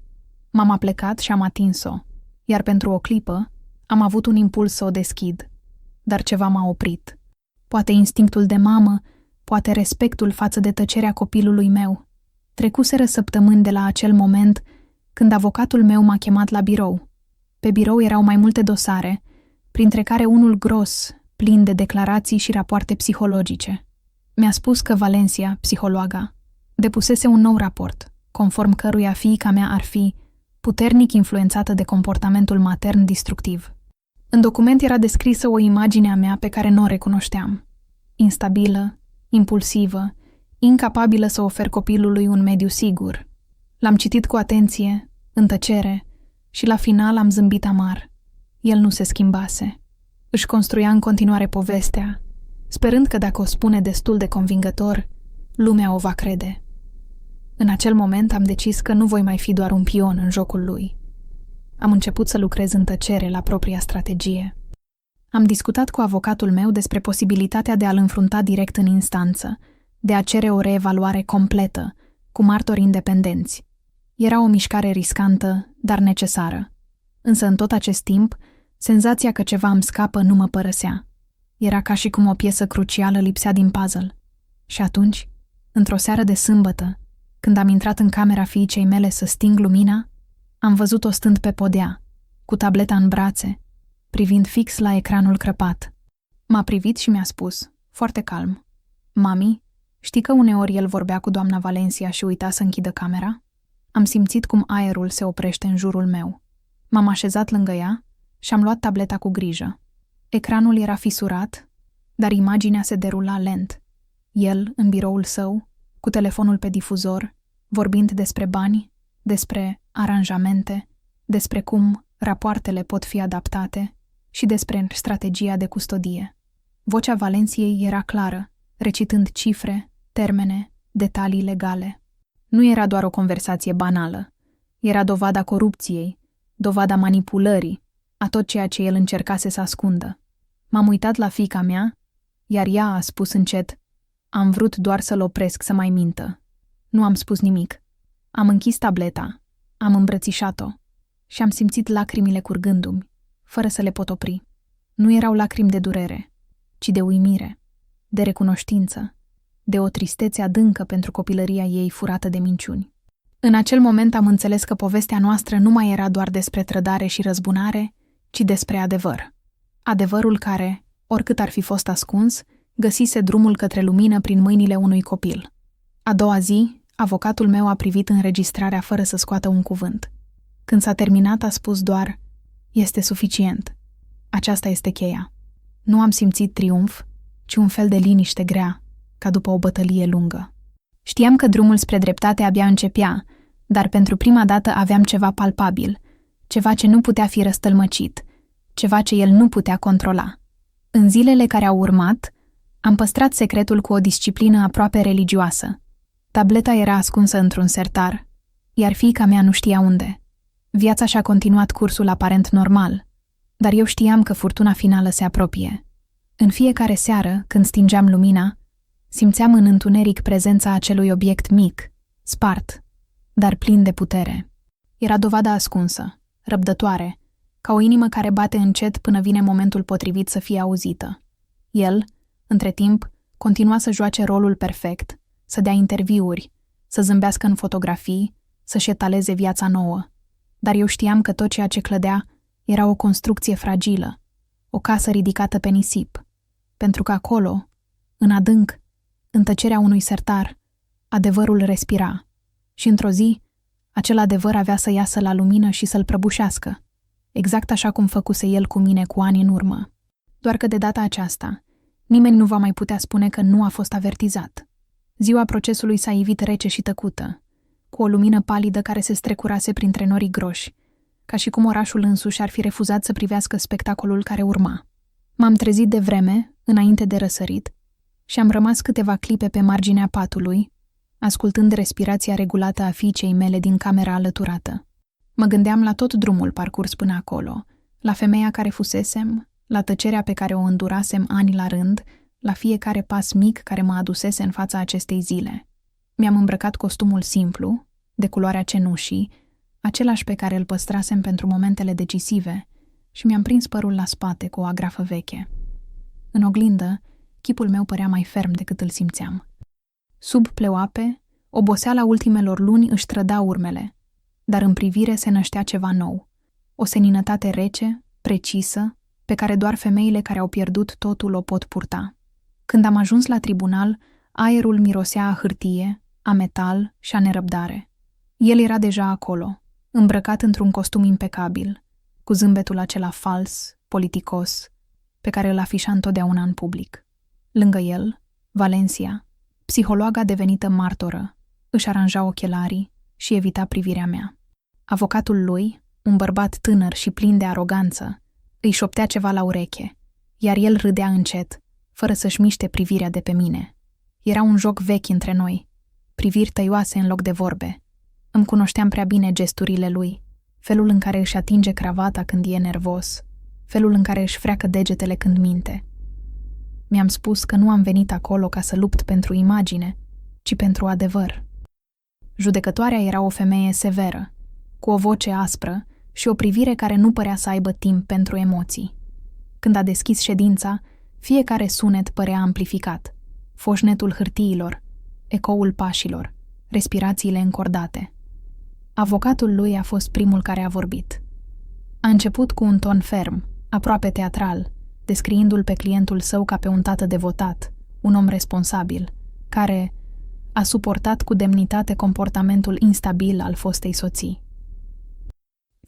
M-am aplecat și am atins-o, iar pentru o clipă am avut un impuls să o deschid, dar ceva m-a oprit. Poate instinctul de mamă, poate respectul față de tăcerea copilului meu. Trecuseră săptămâni de la acel moment când avocatul meu m-a chemat la birou. Pe birou erau mai multe dosare, printre care unul gros, plin de declarații și rapoarte psihologice. Mi-a spus că Valencia, psihologa, depusese un nou raport, conform căruia fiica mea ar fi puternic influențată de comportamentul matern destructiv. În document era descrisă o imagine a mea pe care nu o recunoșteam. Instabilă, impulsivă, incapabilă să ofer copilului un mediu sigur. L-am citit cu atenție, în tăcere, și la final am zâmbit amar. El nu se schimbase. Își construia în continuare povestea, sperând că dacă o spune destul de convingător, lumea o va crede. În acel moment am decis că nu voi mai fi doar un pion în jocul lui. Am început să lucrez în tăcere la propria strategie. Am discutat cu avocatul meu despre posibilitatea de a-l înfrunta direct în instanță, de a cere o reevaluare completă, cu martori independenți. Era o mișcare riscantă, dar necesară. Însă în tot acest timp, senzația că ceva îmi scapă nu mă părăsea. Era ca și cum o piesă crucială lipsea din puzzle. Și atunci, într-o seară de sâmbătă, când am intrat în camera fiicei mele să sting lumina, am văzut-o stând pe podea, cu tableta în brațe, privind fix la ecranul crăpat. M-a privit și mi-a spus, foarte calm: "Mami, știi că uneori el vorbea cu doamna Valencia și uita să închidă camera?" Am simțit cum aerul se oprește în jurul meu. M-am așezat lângă ea și am luat tableta cu grijă. Ecranul era fisurat, dar imaginea se derula lent. El, în biroul său, cu telefonul pe difuzor, vorbind despre bani, despre aranjamente, despre cum rapoartele pot fi adaptate și despre strategia de custodie. Vocea Valenciei era clară, recitând cifre, termene, detalii legale. Nu era doar o conversație banală. Era dovada corupției, dovada manipulării, a tot ceea ce el încercase să ascundă. M-am uitat la fiica mea, iar ea a spus încet: "Am vrut doar să-l opresc să mai mintă." Nu am spus nimic. Am închis tableta, am îmbrățișat-o și am simțit lacrimile curgându-mi, fără să le pot opri. Nu erau lacrimi de durere, ci de uimire, de recunoștință, de o tristețe adâncă pentru copilăria ei furată de minciuni. În acel moment am înțeles că povestea noastră nu mai era doar despre trădare și răzbunare, ci despre adevăr. Adevărul care, oricât ar fi fost ascuns, găsise drumul către lumină prin mâinile unui copil. A doua zi, avocatul meu a privit înregistrarea fără să scoată un cuvânt. Când s-a terminat, a spus doar: "Este suficient. Aceasta este cheia." Nu am simțit triumf, ci un fel de liniște grea, ca după o bătălie lungă. Știam că drumul spre dreptate abia începea, dar pentru prima dată aveam ceva palpabil, ceva ce nu putea fi răstălmăcit, ceva ce el nu putea controla. În zilele care au urmat, am păstrat secretul cu o disciplină aproape religioasă. Tableta era ascunsă într-un sertar, iar fiica mea nu știa unde. Viața și-a continuat cursul aparent normal, dar eu știam că furtuna finală se apropie. În fiecare seară, când stingeam lumina, simțeam în întuneric prezența acelui obiect mic, spart, dar plin de putere. Era dovada ascunsă, răbdătoare, ca o inimă care bate încet până vine momentul potrivit să fie auzită. El, între timp, continua să joace rolul perfect, să dea interviuri, să zâmbească în fotografii, să-și etaleze viața nouă. Dar eu știam că tot ceea ce clădea era o construcție fragilă, o casă ridicată pe nisip, pentru că acolo, în adânc, în tăcerea unui sertar, adevărul respira și într-o zi, acel adevăr avea să iasă la lumină și să-l prăbușească, exact așa cum făcuse el cu mine cu ani în urmă. Doar că de data aceasta, nimeni nu va mai putea spune că nu a fost avertizat. Ziua procesului s-a ivit rece și tăcută, cu o lumină palidă care se strecurase printre norii groși, ca și cum orașul însuși ar fi refuzat să privească spectacolul care urma. M-am trezit de vreme, înainte de răsărit, și am rămas câteva clipe pe marginea patului, ascultând respirația regulată a fiicei mele din camera alăturată. Mă gândeam la tot drumul parcurs până acolo, la femeia care fusesem, la tăcerea pe care o îndurasem ani la rând, la fiecare pas mic care mă adusese în fața acestei zile. Mi-am îmbrăcat costumul simplu, de culoarea cenușii, același pe care îl păstrasem pentru momentele decisive, și mi-am prins părul la spate cu o agrafă veche. În oglindă, chipul meu părea mai ferm decât îl simțeam. Sub pleoape, oboseala ultimelor luni își trăda urmele, dar în privire se năștea ceva nou. O seninătate rece, precisă, pe care doar femeile care au pierdut totul o pot purta. Când am ajuns la tribunal, aerul mirosea a hârtie, a metal și a nerăbdare. El era deja acolo, îmbrăcat într-un costum impecabil, cu zâmbetul acela fals, politicos, pe care îl afișa întotdeauna în public. Lângă el, Valencia, psihologa devenită martoră, își aranja ochelarii și evita privirea mea. Avocatul lui, un bărbat tânăr și plin de aroganță, îi șoptea ceva la ureche, iar el râdea încet, fără să-și miște privirea de pe mine. Era un joc vechi între noi, priviri tăioase în loc de vorbe. Îmi cunoșteam prea bine gesturile lui, felul în care își atinge cravata când e nervos, felul în care își freacă degetele când minte. Mi-am spus că nu am venit acolo ca să lupt pentru imagine, ci pentru adevăr. Judecătoarea era o femeie severă, cu o voce aspră și o privire care nu părea să aibă timp pentru emoții. Când a deschis ședința, fiecare sunet părea amplificat. Foșnetul hârtiilor, ecoul pașilor, respirațiile încordate. Avocatul lui a fost primul care a vorbit. A început cu un ton ferm, aproape teatral, descriindu-l pe clientul său ca pe un tată devotat, un om responsabil, care a suportat cu demnitate comportamentul instabil al fostei soții.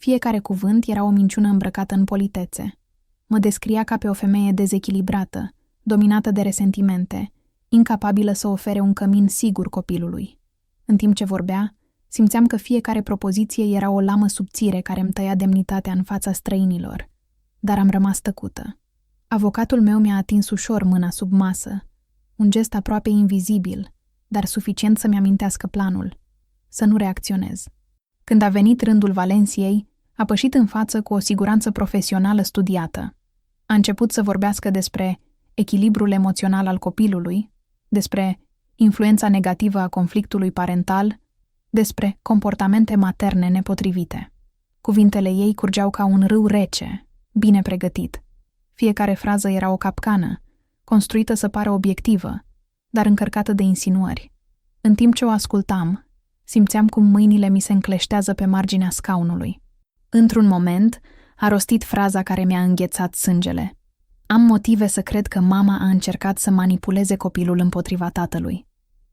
Fiecare cuvânt era o minciună îmbrăcată în politețe. Mă descria ca pe o femeie dezechilibrată, dominată de resentimente, incapabilă să ofere un cămin sigur copilului. În timp ce vorbea, simțeam că fiecare propoziție era o lamă subțire care îmi tăia demnitatea în fața străinilor, dar am rămas tăcută. Avocatul meu mi-a atins ușor mâna sub masă, un gest aproape invizibil, dar suficient să-mi amintească planul, să nu reacționez. Când a venit rândul Valenciei, a pășit în față cu o siguranță profesională studiată. A început să vorbească despre echilibrul emoțional al copilului, despre influența negativă a conflictului parental, despre comportamente materne nepotrivite. Cuvintele ei curgeau ca un râu rece, bine pregătit. Fiecare frază era o capcană, construită să pară obiectivă, dar încărcată de insinuări. În timp ce o ascultam, simțeam cum mâinile mi se încleștează pe marginea scaunului. Într-un moment, a rostit fraza care mi-a înghețat sângele. Am motive să cred că mama a încercat să manipuleze copilul împotriva tatălui.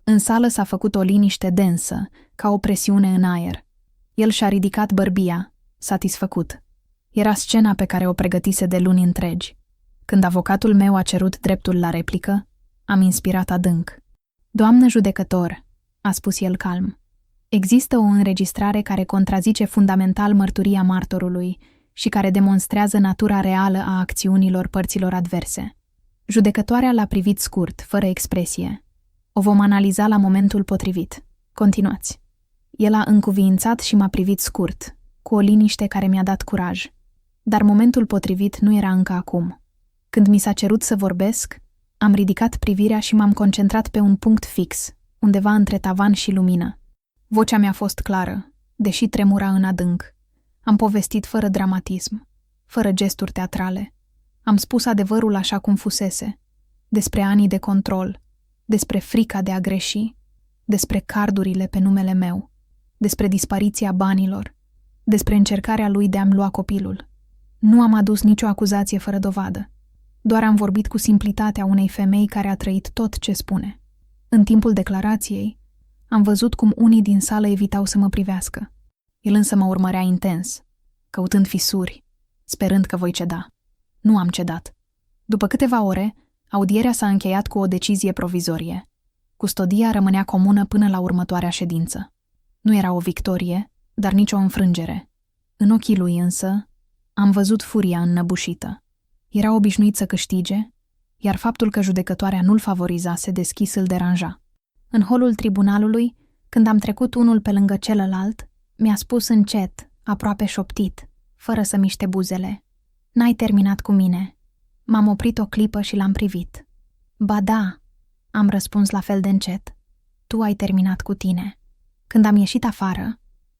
În sală s-a făcut o liniște densă, ca o presiune în aer. El și-a ridicat bărbia, satisfăcut. Era scena pe care o pregătise de luni întregi. Când avocatul meu a cerut dreptul la replică, am inspirat adânc. Doamnă judecător, a spus el calm, există o înregistrare care contrazice fundamental mărturia martorului și care demonstrează natura reală a acțiunilor părților adverse. Judecătoarea l-a privit scurt, fără expresie. O vom analiza la momentul potrivit. Continuați. El a încuviințat și m-a privit scurt, cu o liniște care mi-a dat curaj. Dar momentul potrivit nu era încă acum. Când mi s-a cerut să vorbesc, am ridicat privirea și m-am concentrat pe un punct fix, undeva între tavan și lumină. Vocea mi-a fost clară, deși tremura în adânc. Am povestit fără dramatism, fără gesturi teatrale. Am spus adevărul așa cum fusese, despre anii de control, despre frica de a greși, despre cardurile pe numele meu, despre dispariția banilor, despre încercarea lui de a-mi lua copilul. Nu am adus nicio acuzație fără dovadă. Doar am vorbit cu simplitatea unei femei care a trăit tot ce spune. În timpul declarației, am văzut cum unii din sală evitau să mă privească. El însă mă urmărea intens, căutând fisuri, sperând că voi ceda. Nu am cedat. După câteva ore, audierea s-a încheiat cu o decizie provizorie. Custodia rămânea comună până la următoarea ședință. Nu era o victorie, dar nici o înfrângere. În ochii lui însă, am văzut furia înnăbușită. Era obișnuit să câștige, iar faptul că judecătoarea nu-l favorizase deschis îl deranja. În holul tribunalului, când am trecut unul pe lângă celălalt, mi-a spus încet, aproape șoptit, fără să miște buzele: "N-ai terminat cu mine." M-am oprit o clipă și l-am privit. "Ba da," am răspuns la fel de încet. "Tu ai terminat cu tine." Când am ieșit afară,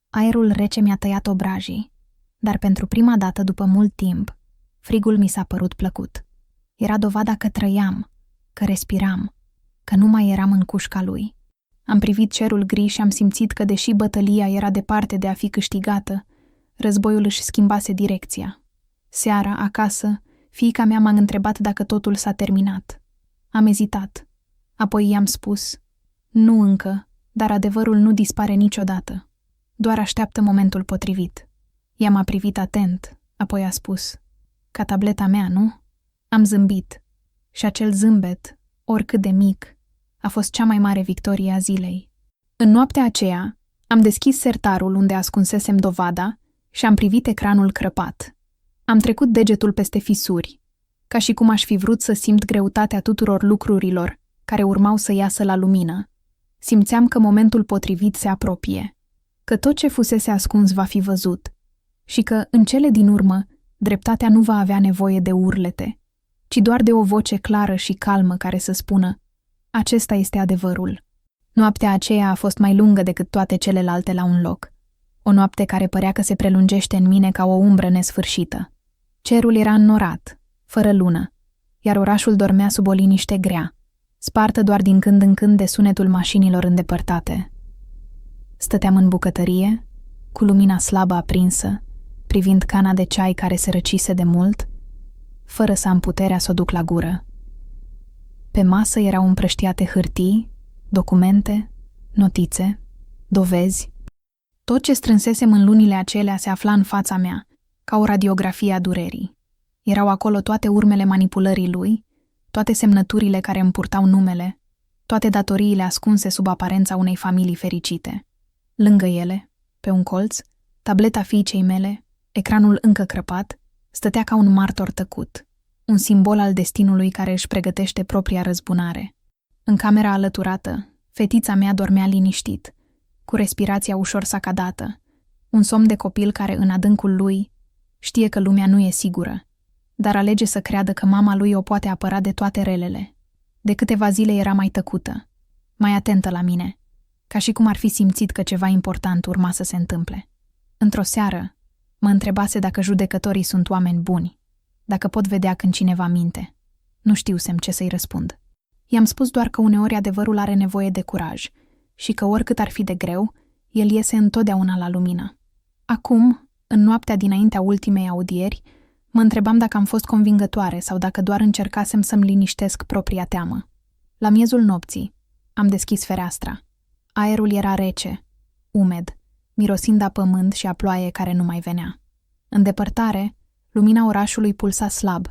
aerul rece mi-a tăiat obrajii, dar pentru prima dată după mult timp, frigul mi s-a părut plăcut. Era dovada că trăiam, că respiram, că nu mai eram în cușca lui. Am privit cerul gri și am simțit că, deși bătălia era departe de a fi câștigată, războiul își schimbase direcția. Seara, acasă, fiica mea m-a întrebat dacă totul s-a terminat. Am ezitat. Apoi i-am spus: "Nu încă, dar adevărul nu dispare niciodată. Doar așteaptă momentul potrivit." Ea m-a privit atent, apoi a spus: "Ca tableta mea, nu?" Am zâmbit. Și acel zâmbet, oricât de mic, a fost cea mai mare victorie a zilei. În noaptea aceea, am deschis sertarul unde ascunsesem dovada și am privit ecranul crăpat. Am trecut degetul peste fisuri, ca și cum aș fi vrut să simt greutatea tuturor lucrurilor care urmau să iasă la lumină. Simțeam că momentul potrivit se apropie, că tot ce fusese ascuns va fi văzut și că, în cele din urmă, dreptatea nu va avea nevoie de urlete, ci doar de o voce clară și calmă care să spună: "Acesta este adevărul." Noaptea aceea a fost mai lungă decât toate celelalte la un loc. O noapte care părea că se prelungește în mine ca o umbră nesfârșită. Cerul era înnorat, fără lună, iar orașul dormea sub o liniște grea, spartă doar din când în când de sunetul mașinilor îndepărtate. Stăteam în bucătărie, cu lumina slabă aprinsă, privind cana de ceai care se răcise de mult, fără să am puterea să o duc la gură. Pe masă erau împrăștiate hârtii, documente, notițe, dovezi. Tot ce strânsesem în lunile acelea se afla în fața mea, ca o radiografie a durerii. Erau acolo toate urmele manipulării lui, toate semnăturile care îmi purtau numele, toate datoriile ascunse sub aparența unei familii fericite. Lângă ele, pe un colț, tableta fiicei mele, ecranul încă crăpat, stătea ca un martor tăcut, un simbol al destinului care își pregătește propria răzbunare. În camera alăturată, fetița mea dormea liniștit, cu respirația ușor sacadată, un somn de copil care, în adâncul lui, știe că lumea nu e sigură, dar alege să creadă că mama lui o poate apăra de toate relele. De câteva zile era mai tăcută, mai atentă la mine, ca și cum ar fi simțit că ceva important urma să se întâmple. Într-o seară, mă întrebase dacă judecătorii sunt oameni buni, dacă pot vedea când cineva minte. Nu știusem ce să-i răspund. I-am spus doar că uneori adevărul are nevoie de curaj și că oricât ar fi de greu, el iese întotdeauna la lumină. Acum, în noaptea dinaintea ultimei audieri, mă întrebam dacă am fost convingătoare sau dacă doar încercasem să-mi liniștesc propria teamă. La miezul nopții, am deschis fereastra. Aerul era rece, umed, mirosind a pământ și a ploaie care nu mai venea. În depărtare, lumina orașului pulsa slab,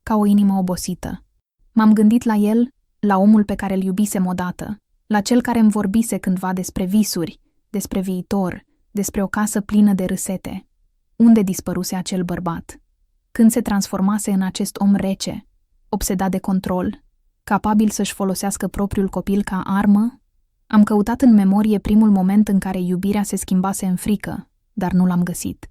ca o inimă obosită. M-am gândit la el, la omul pe care îl iubisem odată, la cel care îmi vorbise cândva despre visuri, despre viitor, despre o casă plină de râsete. Unde dispăruse acel bărbat? Când se transformase în acest om rece, obsedat de control, capabil să-și folosească propriul copil ca armă? Am căutat în memorie primul moment în care iubirea se schimbase în frică, dar nu l-am găsit.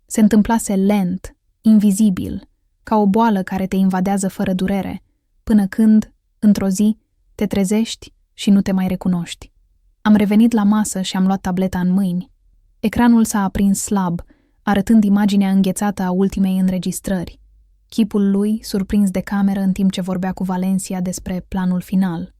Se întâmplase lent, invizibil, ca o boală care te invadează fără durere, până când, într-o zi, te trezești și nu te mai recunoști. Am revenit la masă și am luat tableta în mâini. Ecranul s-a aprins slab, arătând imaginea înghețată a ultimei înregistrări, chipul lui surprins de cameră în timp ce vorbea cu Valencia despre planul final.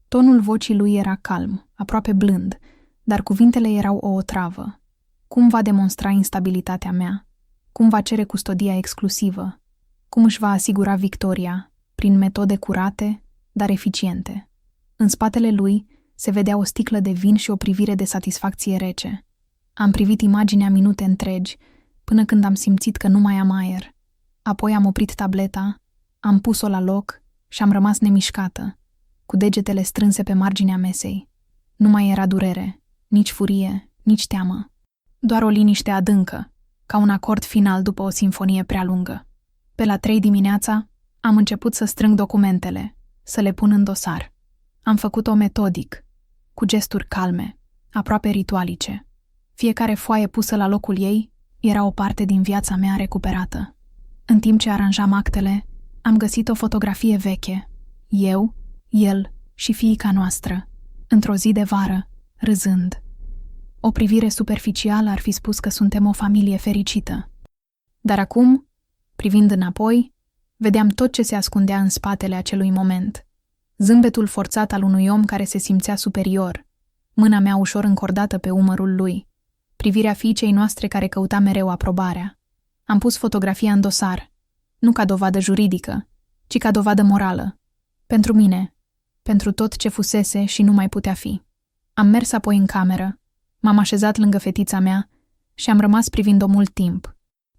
Tonul vocii lui era calm, aproape blând, dar cuvintele erau o otravă. Cum va demonstra instabilitatea mea? Cum va cere custodia exclusivă? Cum își va asigura victoria? Prin metode curate, dar eficiente. În spatele lui se vedea o sticlă de vin și o privire de satisfacție rece. Am privit imaginea minute întregi, până când am simțit că nu mai am aer. Apoi am oprit tableta, am pus-o la loc și am rămas nemișcată, cu degetele strânse pe marginea mesei. Nu mai era durere, nici furie, nici teamă. Doar o liniște adâncă, ca un acord final după o simfonie prea lungă. Pe la 3 dimineața am început să strâng documentele, să le pun în dosar. Am făcut-o metodic, cu gesturi calme, aproape ritualice. Fiecare foaie pusă la locul ei era o parte din viața mea recuperată. În timp ce aranjam actele, am găsit o fotografie veche. Eu, el și fiica noastră, într-o zi de vară, râzând. O privire superficială ar fi spus că suntem o familie fericită. Dar acum, privind înapoi, vedeam tot ce se ascundea în spatele acelui moment. Zâmbetul forțat al unui om care se simțea superior, mâna mea ușor încordată pe umărul lui, privirea fiicei noastre care căuta mereu aprobarea. Am pus fotografia în dosar, nu ca dovadă juridică, ci ca dovadă morală. Pentru mine, pentru tot ce fusese și nu mai putea fi. Am mers apoi în cameră, m-am așezat lângă fetița mea și am rămas privind-o mult timp.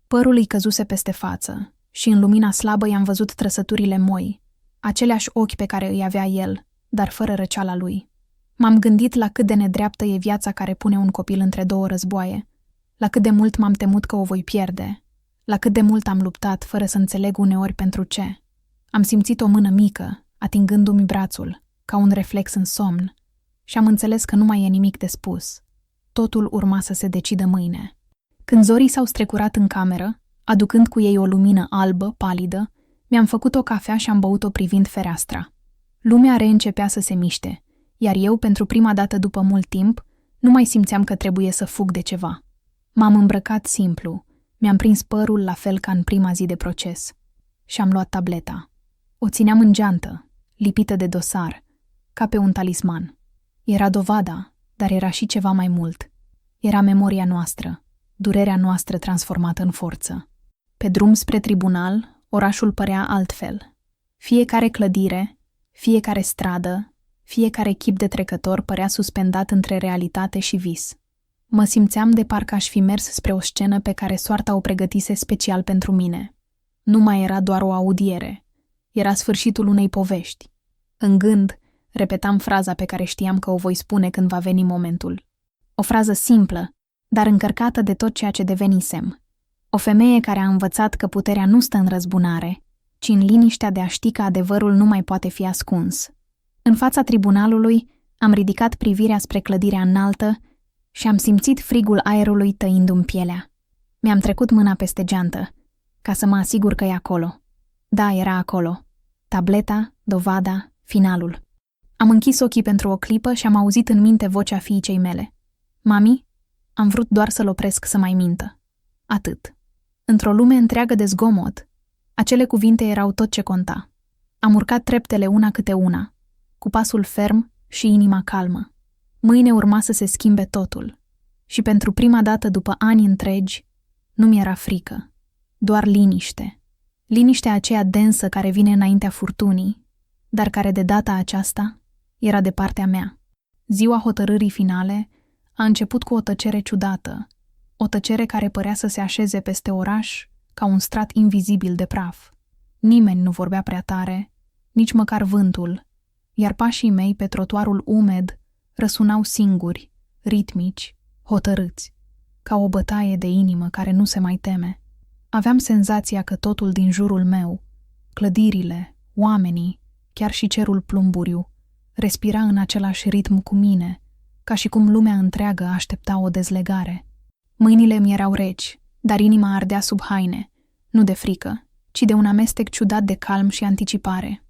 Părul îi căzuse peste față și în lumina slabă i-am văzut trăsăturile moi, aceleași ochi pe care îi avea el, dar fără răceala lui. M-am gândit la cât de nedreaptă e viața care pune un copil între două războaie, la cât de mult m-am temut că o voi pierde, la cât de mult am luptat fără să înțeleg uneori pentru ce. Am simțit o mână mică, atingându-mi brațul, ca un reflex în somn, și am înțeles că nu mai e nimic de spus. Totul urma să se decidă mâine. Când zorii s-au strecurat în cameră, aducând cu ei o lumină albă, palidă, mi-am făcut o cafea și am băut-o privind fereastra. Lumea reîncepea să se miște, iar eu, pentru prima dată după mult timp, nu mai simțeam că trebuie să fug de ceva. M-am îmbrăcat simplu, mi-am prins părul la fel ca în prima zi de proces și am luat tableta. O țineam în geantă, lipită de dosar, ca pe un talisman. Era dovada, dar era și ceva mai mult. Era memoria noastră, durerea noastră transformată în forță. Pe drum spre tribunal, orașul părea altfel. Fiecare clădire, fiecare stradă, fiecare chip de trecător părea suspendat între realitate și vis. Mă simțeam de parcă aș fi mers spre o scenă pe care soarta o pregătise special pentru mine. Nu mai era doar o audiere. Era sfârșitul unei povești. În gând, repetam fraza pe care știam că o voi spune când va veni momentul. O frază simplă, dar încărcată de tot ceea ce devenisem. O femeie care a învățat că puterea nu stă în răzbunare, ci în liniștea de a ști că adevărul nu mai poate fi ascuns. În fața tribunalului am ridicat privirea spre clădirea înaltă și am simțit frigul aerului tăindu-mi pielea. Mi-am trecut mâna peste geantă, ca să mă asigur că e acolo. Da, era acolo. Tableta, dovada, finalul. Am închis ochii pentru o clipă și am auzit în minte vocea fiicei mele. Mami? Am vrut doar să-l opresc să mai mintă. Atât. Într-o lume întreagă de zgomot, acele cuvinte erau tot ce conta. Am urcat treptele una câte una, cu pasul ferm și inima calmă. Mâine urma să se schimbe totul. Și pentru prima dată după ani întregi, nu mi-era frică. Doar liniște. Liniștea aceea densă care vine înaintea furtunii, dar care de data aceasta era de partea mea. Ziua hotărârii finale a început cu o tăcere ciudată, o tăcere care părea să se așeze peste oraș ca un strat invizibil de praf. Nimeni nu vorbea prea tare, nici măcar vântul, iar pașii mei pe trotuarul umed răsunau singuri, ritmici, hotărâți, ca o bătaie de inimă care nu se mai teme. Aveam senzația că totul din jurul meu, clădirile, oamenii, chiar și cerul plumburiu, respira în același ritm cu mine, ca și cum lumea întreagă aștepta o dezlegare. Mâinile mi erau reci, dar inima ardea sub haine, nu de frică, ci de un amestec ciudat de calm și anticipare.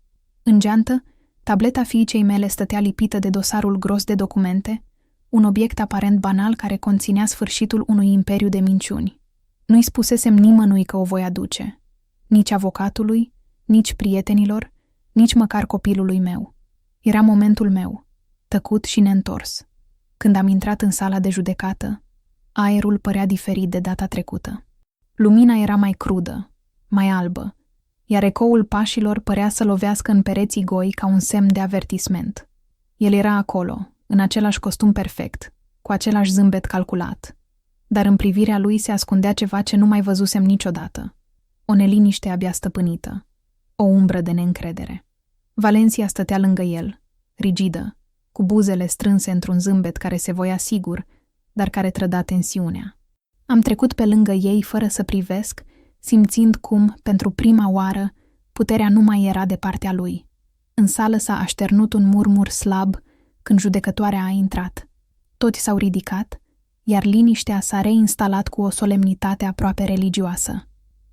În geantă, tableta fiicei mele stătea lipită de dosarul gros de documente, un obiect aparent banal care conținea sfârșitul unui imperiu de minciuni. Nu-i spusesem nimănui că o voi aduce, nici avocatului, nici prietenilor, nici măcar copilului meu. Era momentul meu, tăcut și neîntors. Când am intrat în sala de judecată, aerul părea diferit de data trecută. Lumina era mai crudă, mai albă, iar ecoul pașilor părea să lovească în pereții goi ca un semn de avertisment. El era acolo, în același costum perfect, cu același zâmbet calculat, dar în privirea lui se ascundea ceva ce nu mai văzusem niciodată. O neliniște abia stăpânită, o umbră de neîncredere. Valencia stătea lângă el, rigidă, cu buzele strânse într-un zâmbet care se voia sigur, dar care trăda tensiunea. Am trecut pe lângă ei fără să privesc, simțind cum, pentru prima oară, puterea nu mai era de partea lui. În sală s-a așternut un murmur slab când judecătoarea a intrat. Toți s-au ridicat, iar liniștea s-a reinstalat cu o solemnitate aproape religioasă.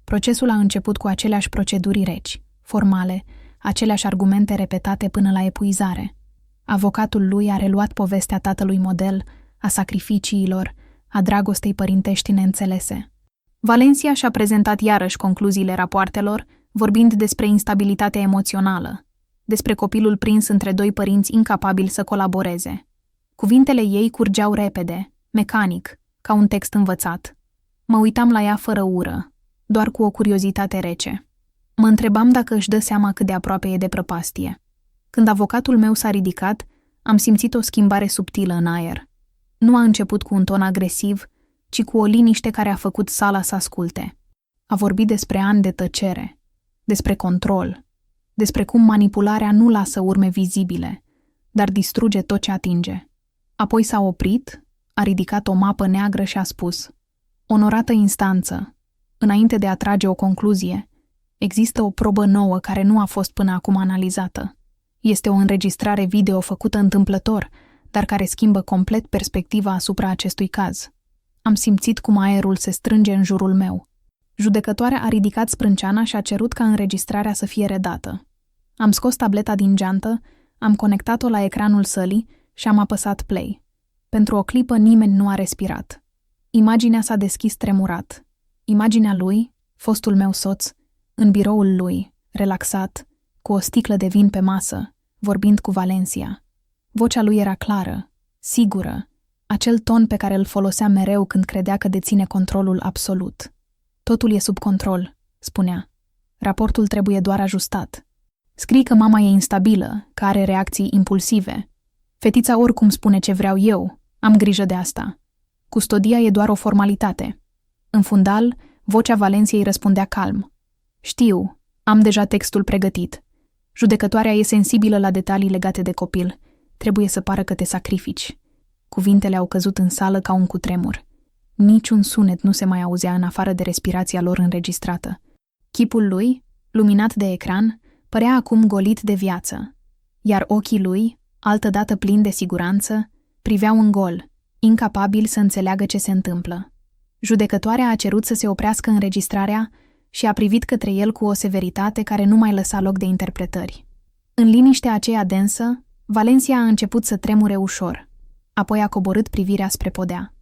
Procesul a început cu aceleași proceduri reci, formale, aceleași argumente repetate până la epuizare. Avocatul lui a reluat povestea tatălui model, a sacrificiilor, a dragostei părintești neînțelese. Valencia și-a prezentat iarăși concluziile rapoartelor, vorbind despre instabilitatea emoțională, despre copilul prins între doi părinți incapabili să colaboreze. Cuvintele ei curgeau repede, mecanic, ca un text învățat. Mă uitam la ea fără ură, doar cu o curiozitate rece. Mă întrebam dacă își dă seama cât de aproape e de prăpastie. Când avocatul meu s-a ridicat, am simțit o schimbare subtilă în aer. Nu a început cu un ton agresiv, ci cu o liniște care a făcut sala să asculte. A vorbit despre ani de tăcere, despre control, despre cum manipularea nu lasă urme vizibile, dar distruge tot ce atinge. Apoi s-a oprit, a ridicat o mapă neagră și a spus: Onorată instanță, înainte de a trage o concluzie, există o probă nouă care nu a fost până acum analizată. Este o înregistrare video făcută întâmplător, dar care schimbă complet perspectiva asupra acestui caz. Am simțit cum aerul se strânge în jurul meu. Judecătoarea a ridicat sprânceana și a cerut ca înregistrarea să fie redată. Am scos tableta din geantă, am conectat-o la ecranul sălii și am apăsat play. Pentru o clipă nimeni nu a respirat. Imaginea s-a deschis tremurat. Imaginea lui, fostul meu soț, în biroul lui, relaxat, cu o sticlă de vin pe masă, vorbind cu Valencia. Vocea lui era clară, sigură, acel ton pe care îl folosea mereu când credea că deține controlul absolut. Totul e sub control, spunea. Raportul trebuie doar ajustat. Scrii că mama e instabilă, că are reacții impulsive. Fetița oricum spune ce vreau eu, am grijă de asta. Custodia e doar o formalitate. În fundal, vocea Valenciei răspundea calm. Știu, am deja textul pregătit. Judecătoarea e sensibilă la detalii legate de copil. Trebuie să pară că te sacrifici. Cuvintele au căzut în sală ca un cutremur. Niciun sunet nu se mai auzea în afară de respirația lor înregistrată. Chipul lui, luminat de ecran, părea acum golit de viață, iar ochii lui, altădată plini de siguranță, priveau în gol, incapabil să înțeleagă ce se întâmplă. Judecătoarea a cerut să se oprească înregistrarea și a privit către el cu o severitate care nu mai lăsa loc de interpretări. În liniștea aceea densă, Valencia a început să tremure ușor, apoi a coborât privirea spre podea.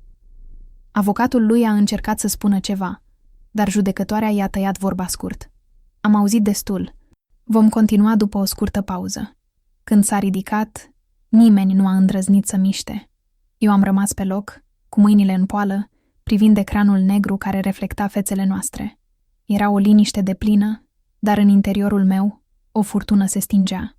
Avocatul lui a încercat să spună ceva, dar judecătoarea i-a tăiat vorba scurt. Am auzit destul. Vom continua după o scurtă pauză. Când s-a ridicat, nimeni nu a îndrăznit să miște. Eu am rămas pe loc, cu mâinile în poală, privind ecranul negru care reflecta fețele noastre. Era o liniște deplină, dar în interiorul meu o furtună se stingea.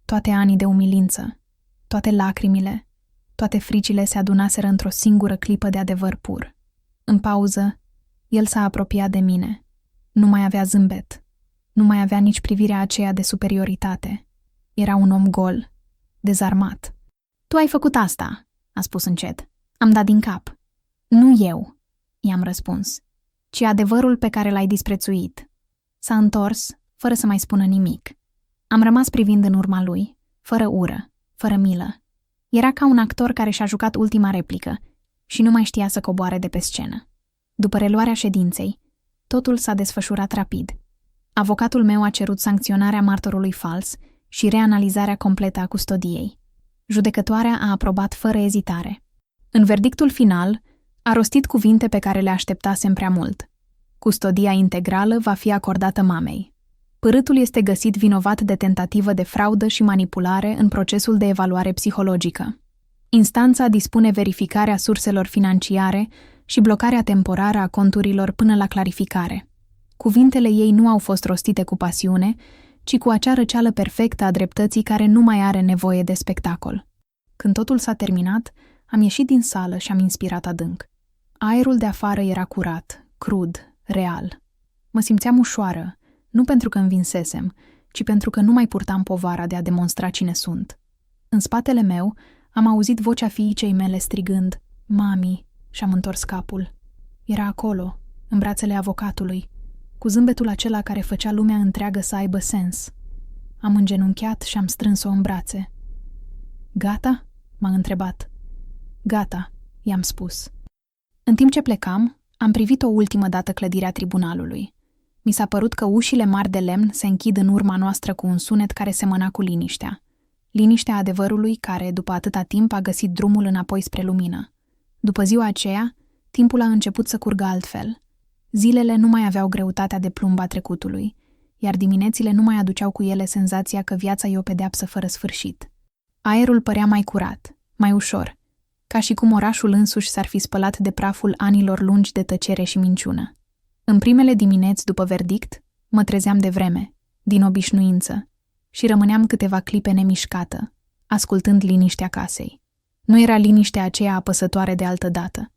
Toate anii de umilință, toate lacrimile, toate fricile se adunaseră într-o singură clipă de adevăr pur. În pauză, el s-a apropiat de mine. Nu mai avea zâmbet. Nu mai avea nici privirea aceea de superioritate. Era un om gol, dezarmat. Tu ai făcut asta, a spus încet. Am dat din cap. Nu eu, i-am răspuns, ci adevărul pe care l-ai disprețuit. S-a întors, fără să mai spună nimic. Am rămas privind în urma lui, fără ură, fără milă. Era ca un actor care și-a jucat ultima replică și nu mai știa să coboare de pe scenă. După reluarea ședinței, totul s-a desfășurat rapid. Avocatul meu a cerut sancționarea martorului fals și reanalizarea completă a custodiei. Judecătoarea a aprobat fără ezitare. În verdictul final, a rostit cuvinte pe care le așteptasem prea mult. Custodia integrală va fi acordată mamei. Părâtul este găsit vinovat de tentativă de fraudă și manipulare în procesul de evaluare psihologică. Instanța dispune verificarea surselor financiare și blocarea temporară a conturilor până la clarificare. Cuvintele ei nu au fost rostite cu pasiune, ci cu acea răceală perfectă a dreptății care nu mai are nevoie de spectacol. Când totul s-a terminat, am ieșit din sală și am inspirat adânc. Aerul de afară era curat, crud, real. Mă simțeam ușoară, nu pentru că învinsesem, ci pentru că nu mai purtam povara de a demonstra cine sunt. În spatele meu am auzit vocea fiicei mele strigând, "Mami!" și am întors capul. Era acolo, în brațele avocatului, cu zâmbetul acela care făcea lumea întreagă să aibă sens. Am îngenunchiat și am strâns-o în brațe. "Gata?" m-a întrebat. "Gata," i-am spus. În timp ce plecam, am privit o ultimă dată clădirea tribunalului. Mi s-a părut că ușile mari de lemn se închid în urma noastră cu un sunet care semăna cu liniștea. Liniștea adevărului care, după atâta timp, a găsit drumul înapoi spre lumină. După ziua aceea, timpul a început să curgă altfel. Zilele nu mai aveau greutatea de plumb a trecutului, iar diminețile nu mai aduceau cu ele senzația că viața e o pedeapsă fără sfârșit. Aerul părea mai curat, mai ușor, ca și cum orașul însuși s-ar fi spălat de praful anilor lungi de tăcere și minciună. În primele dimineți după verdict, mă trezeam de vreme, din obișnuință, și rămâneam câteva clipe nemișcată, ascultând liniștea casei. Nu era liniștea aceea apăsătoare de altădată,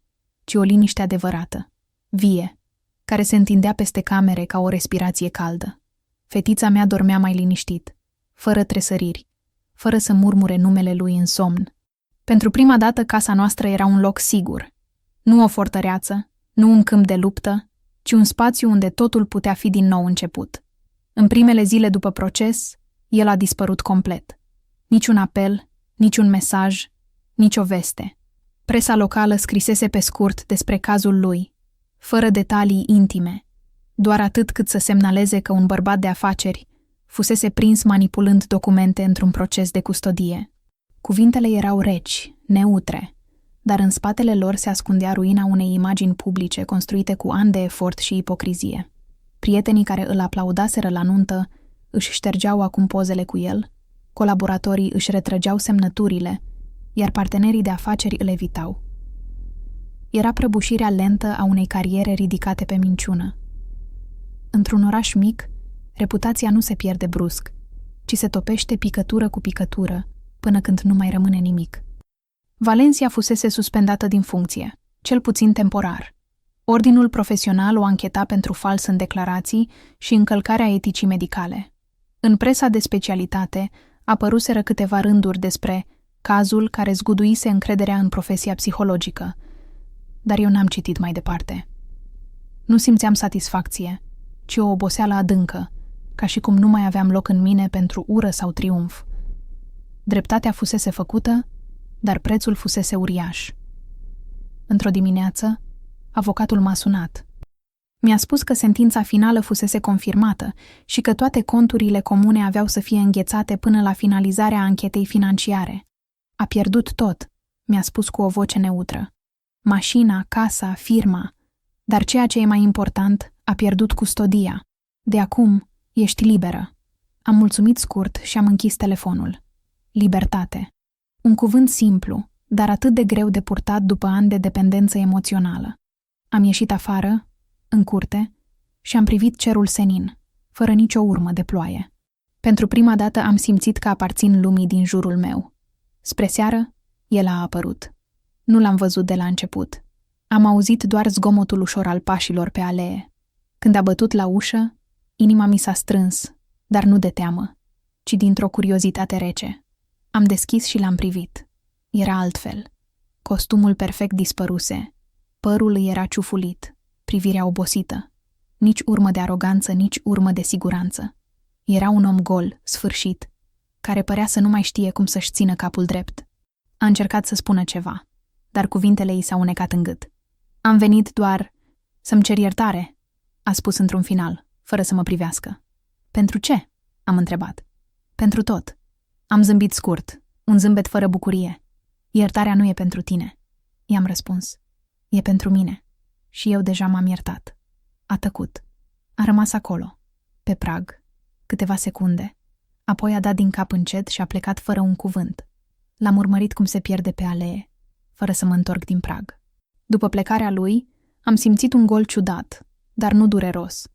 ci o liniște adevărată, vie, care se întindea peste camere ca o respirație caldă. Fetița mea dormea mai liniștit, fără tresăriri, fără să murmure numele lui în somn. Pentru prima dată casa noastră era un loc sigur, nu o fortăreață, nu un câmp de luptă, ci un spațiu unde totul putea fi din nou început. În primele zile după proces, el a dispărut complet. Niciun apel, niciun mesaj, nicio veste. Presa locală scrisese pe scurt despre cazul lui, fără detalii intime, doar atât cât să semnaleze că un bărbat de afaceri fusese prins manipulând documente într-un proces de custodie. Cuvintele erau reci, neutre, dar în spatele lor se ascundea ruina unei imagini publice construite cu ani de efort și ipocrizie. Prietenii care îl aplaudaseră la nuntă își ștergeau acum pozele cu el, colaboratorii își retrăgeau semnăturile, iar partenerii de afaceri îl evitau. Era prăbușirea lentă a unei cariere ridicate pe minciună. Într-un oraș mic, reputația nu se pierde brusc, ci se topește picătură cu picătură, până când nu mai rămâne nimic. Valencia fusese suspendată din funcție, cel puțin temporar. Ordinul profesional o ancheta pentru fals în declarații și încălcarea eticii medicale. În presa de specialitate apăruseră câteva rânduri despre cazul care zguduise încrederea în profesia psihologică, dar eu n-am citit mai departe. Nu simțeam satisfacție, ci o oboseală adâncă, ca și cum nu mai aveam loc în mine pentru ură sau triumf. Dreptatea fusese făcută, dar prețul fusese uriaș. Într-o dimineață, avocatul m-a sunat. Mi-a spus că sentința finală fusese confirmată și că toate conturile comune aveau să fie înghețate până la finalizarea anchetei financiare. A pierdut tot, mi-a spus cu o voce neutră. Mașina, casa, firma, dar ceea ce e mai important, a pierdut custodia. De acum, ești liberă. Am mulțumit scurt și am închis telefonul. Libertate. Un cuvânt simplu, dar atât de greu de purtat după ani de dependență emoțională. Am ieșit afară, în curte, și am privit cerul senin, fără nicio urmă de ploaie. Pentru prima dată am simțit că aparțin lumii din jurul meu. Spre seară, el a apărut. Nu l-am văzut de la început. Am auzit doar zgomotul ușor al pașilor pe alee. Când a bătut la ușă, inima mi s-a strâns, dar nu de teamă, ci dintr-o curiozitate rece. Am deschis și l-am privit. Era altfel. Costumul perfect dispăruse. Părul îi era ciufulit, privirea obosită. Nici urmă de aroganță, nici urmă de siguranță. Era un om gol, sfârșit, care părea să nu mai știe cum să-și țină capul drept. A încercat să spună ceva, dar cuvintele i s-au unecat în gât. Am venit doar să-mi cer iertare, a spus într-un final, fără să mă privească. Pentru ce? Am întrebat. Pentru tot. Am zâmbit scurt, un zâmbet fără bucurie. Iertarea nu e pentru tine, i-am răspuns. E pentru mine. Și eu deja m-am iertat. A tăcut. A rămas acolo, pe prag, câteva secunde. Apoi a dat din cap încet și a plecat fără un cuvânt. L-am urmărit cum se pierde pe alee, fără să mă întorc din prag. După plecarea lui, am simțit un gol ciudat, dar nu dureros.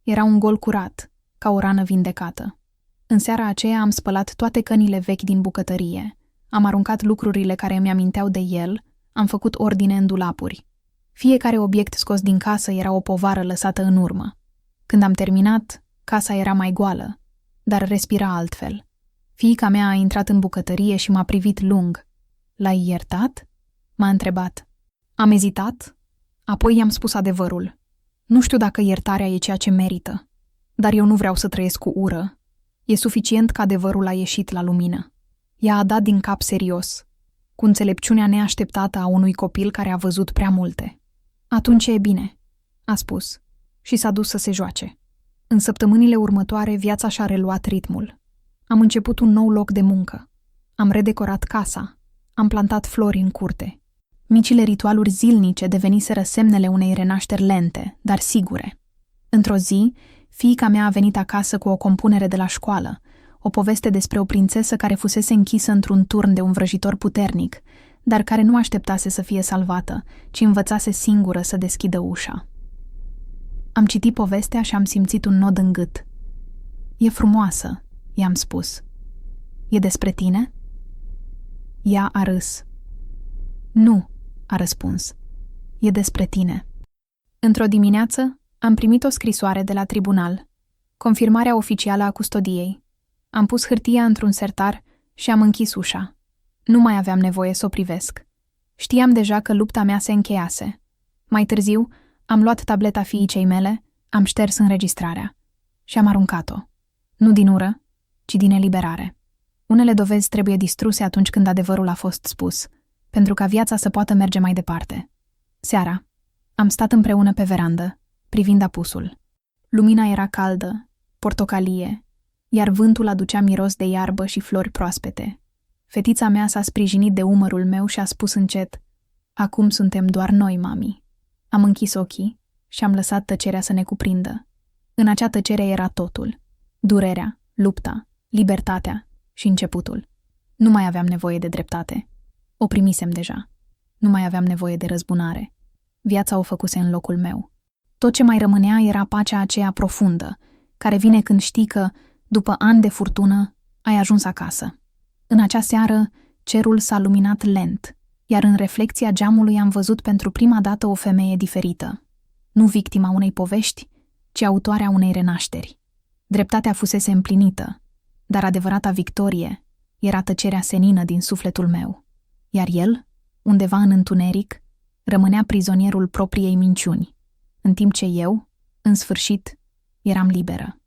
Era un gol curat, ca o rană vindecată. În seara aceea am spălat toate cănile vechi din bucătărie, am aruncat lucrurile care îmi aminteau de el, am făcut ordine în dulapuri. Fiecare obiect scos din casă era o povară lăsată în urmă. Când am terminat, casa era mai goală, dar respira altfel. Fiica mea a intrat în bucătărie și m-a privit lung. L-ai iertat? M-a întrebat. Am ezitat, apoi i-am spus adevărul. Nu știu dacă iertarea e ceea ce merită, dar eu nu vreau să trăiesc cu ură. E suficient că adevărul a ieșit la lumină. Ea a dat din cap serios, cu înțelepciunea neașteptată a unui copil care a văzut prea multe. Atunci e bine, a spus, și s-a dus să se joace. În săptămânile următoare, viața și-a reluat ritmul. Am început un nou loc de muncă. Am redecorat casa. Am plantat flori în curte. Micile ritualuri zilnice deveniseră semnele unei renașteri lente, dar sigure. Într-o zi, fiica mea a venit acasă cu o compunere de la școală, o poveste despre o prințesă care fusese închisă într-un turn de un vrăjitor puternic, dar care nu așteptase să fie salvată, ci învățase singură să deschidă ușa. Am citit povestea și am simțit un nod în gât. E frumoasă, i-am spus. E despre tine? Ea a râs. Nu, a răspuns. E despre tine. Într-o dimineață, am primit o scrisoare de la tribunal, confirmarea oficială a custodiei. Am pus hârtia într-un sertar și am închis ușa. Nu mai aveam nevoie să o privesc. Știam deja că lupta mea se încheiase. Mai târziu, am luat tableta fiicei mele, am șters înregistrarea și am aruncat-o. Nu din ură, ci din eliberare. Unele dovezi trebuie distruse atunci când adevărul a fost spus, pentru ca viața să poată merge mai departe. Seara, am stat împreună pe verandă, privind apusul. Lumina era caldă, portocalie, iar vântul aducea miros de iarbă și flori proaspete. Fetița mea s-a sprijinit de umărul meu și a spus încet: "Acum suntem doar noi, mami." Am închis ochii și am lăsat tăcerea să ne cuprindă. În acea tăcere era totul. Durerea, lupta, libertatea și începutul. Nu mai aveam nevoie de dreptate. O primisem deja. Nu mai aveam nevoie de răzbunare. Viața o făcuse în locul meu. Tot ce mai rămânea era pacea aceea profundă, care vine când știi că, după ani de furtună, ai ajuns acasă. În acea seară, cerul s-a luminat lent, iar în reflecția geamului am văzut pentru prima dată o femeie diferită. Nu victima unei povești, ci autoarea unei renașteri. Dreptatea fusese împlinită, dar adevărata victorie era tăcerea senină din sufletul meu. Iar el, undeva în întuneric, rămânea prizonierul propriei minciuni, în timp ce eu, în sfârșit, eram liberă.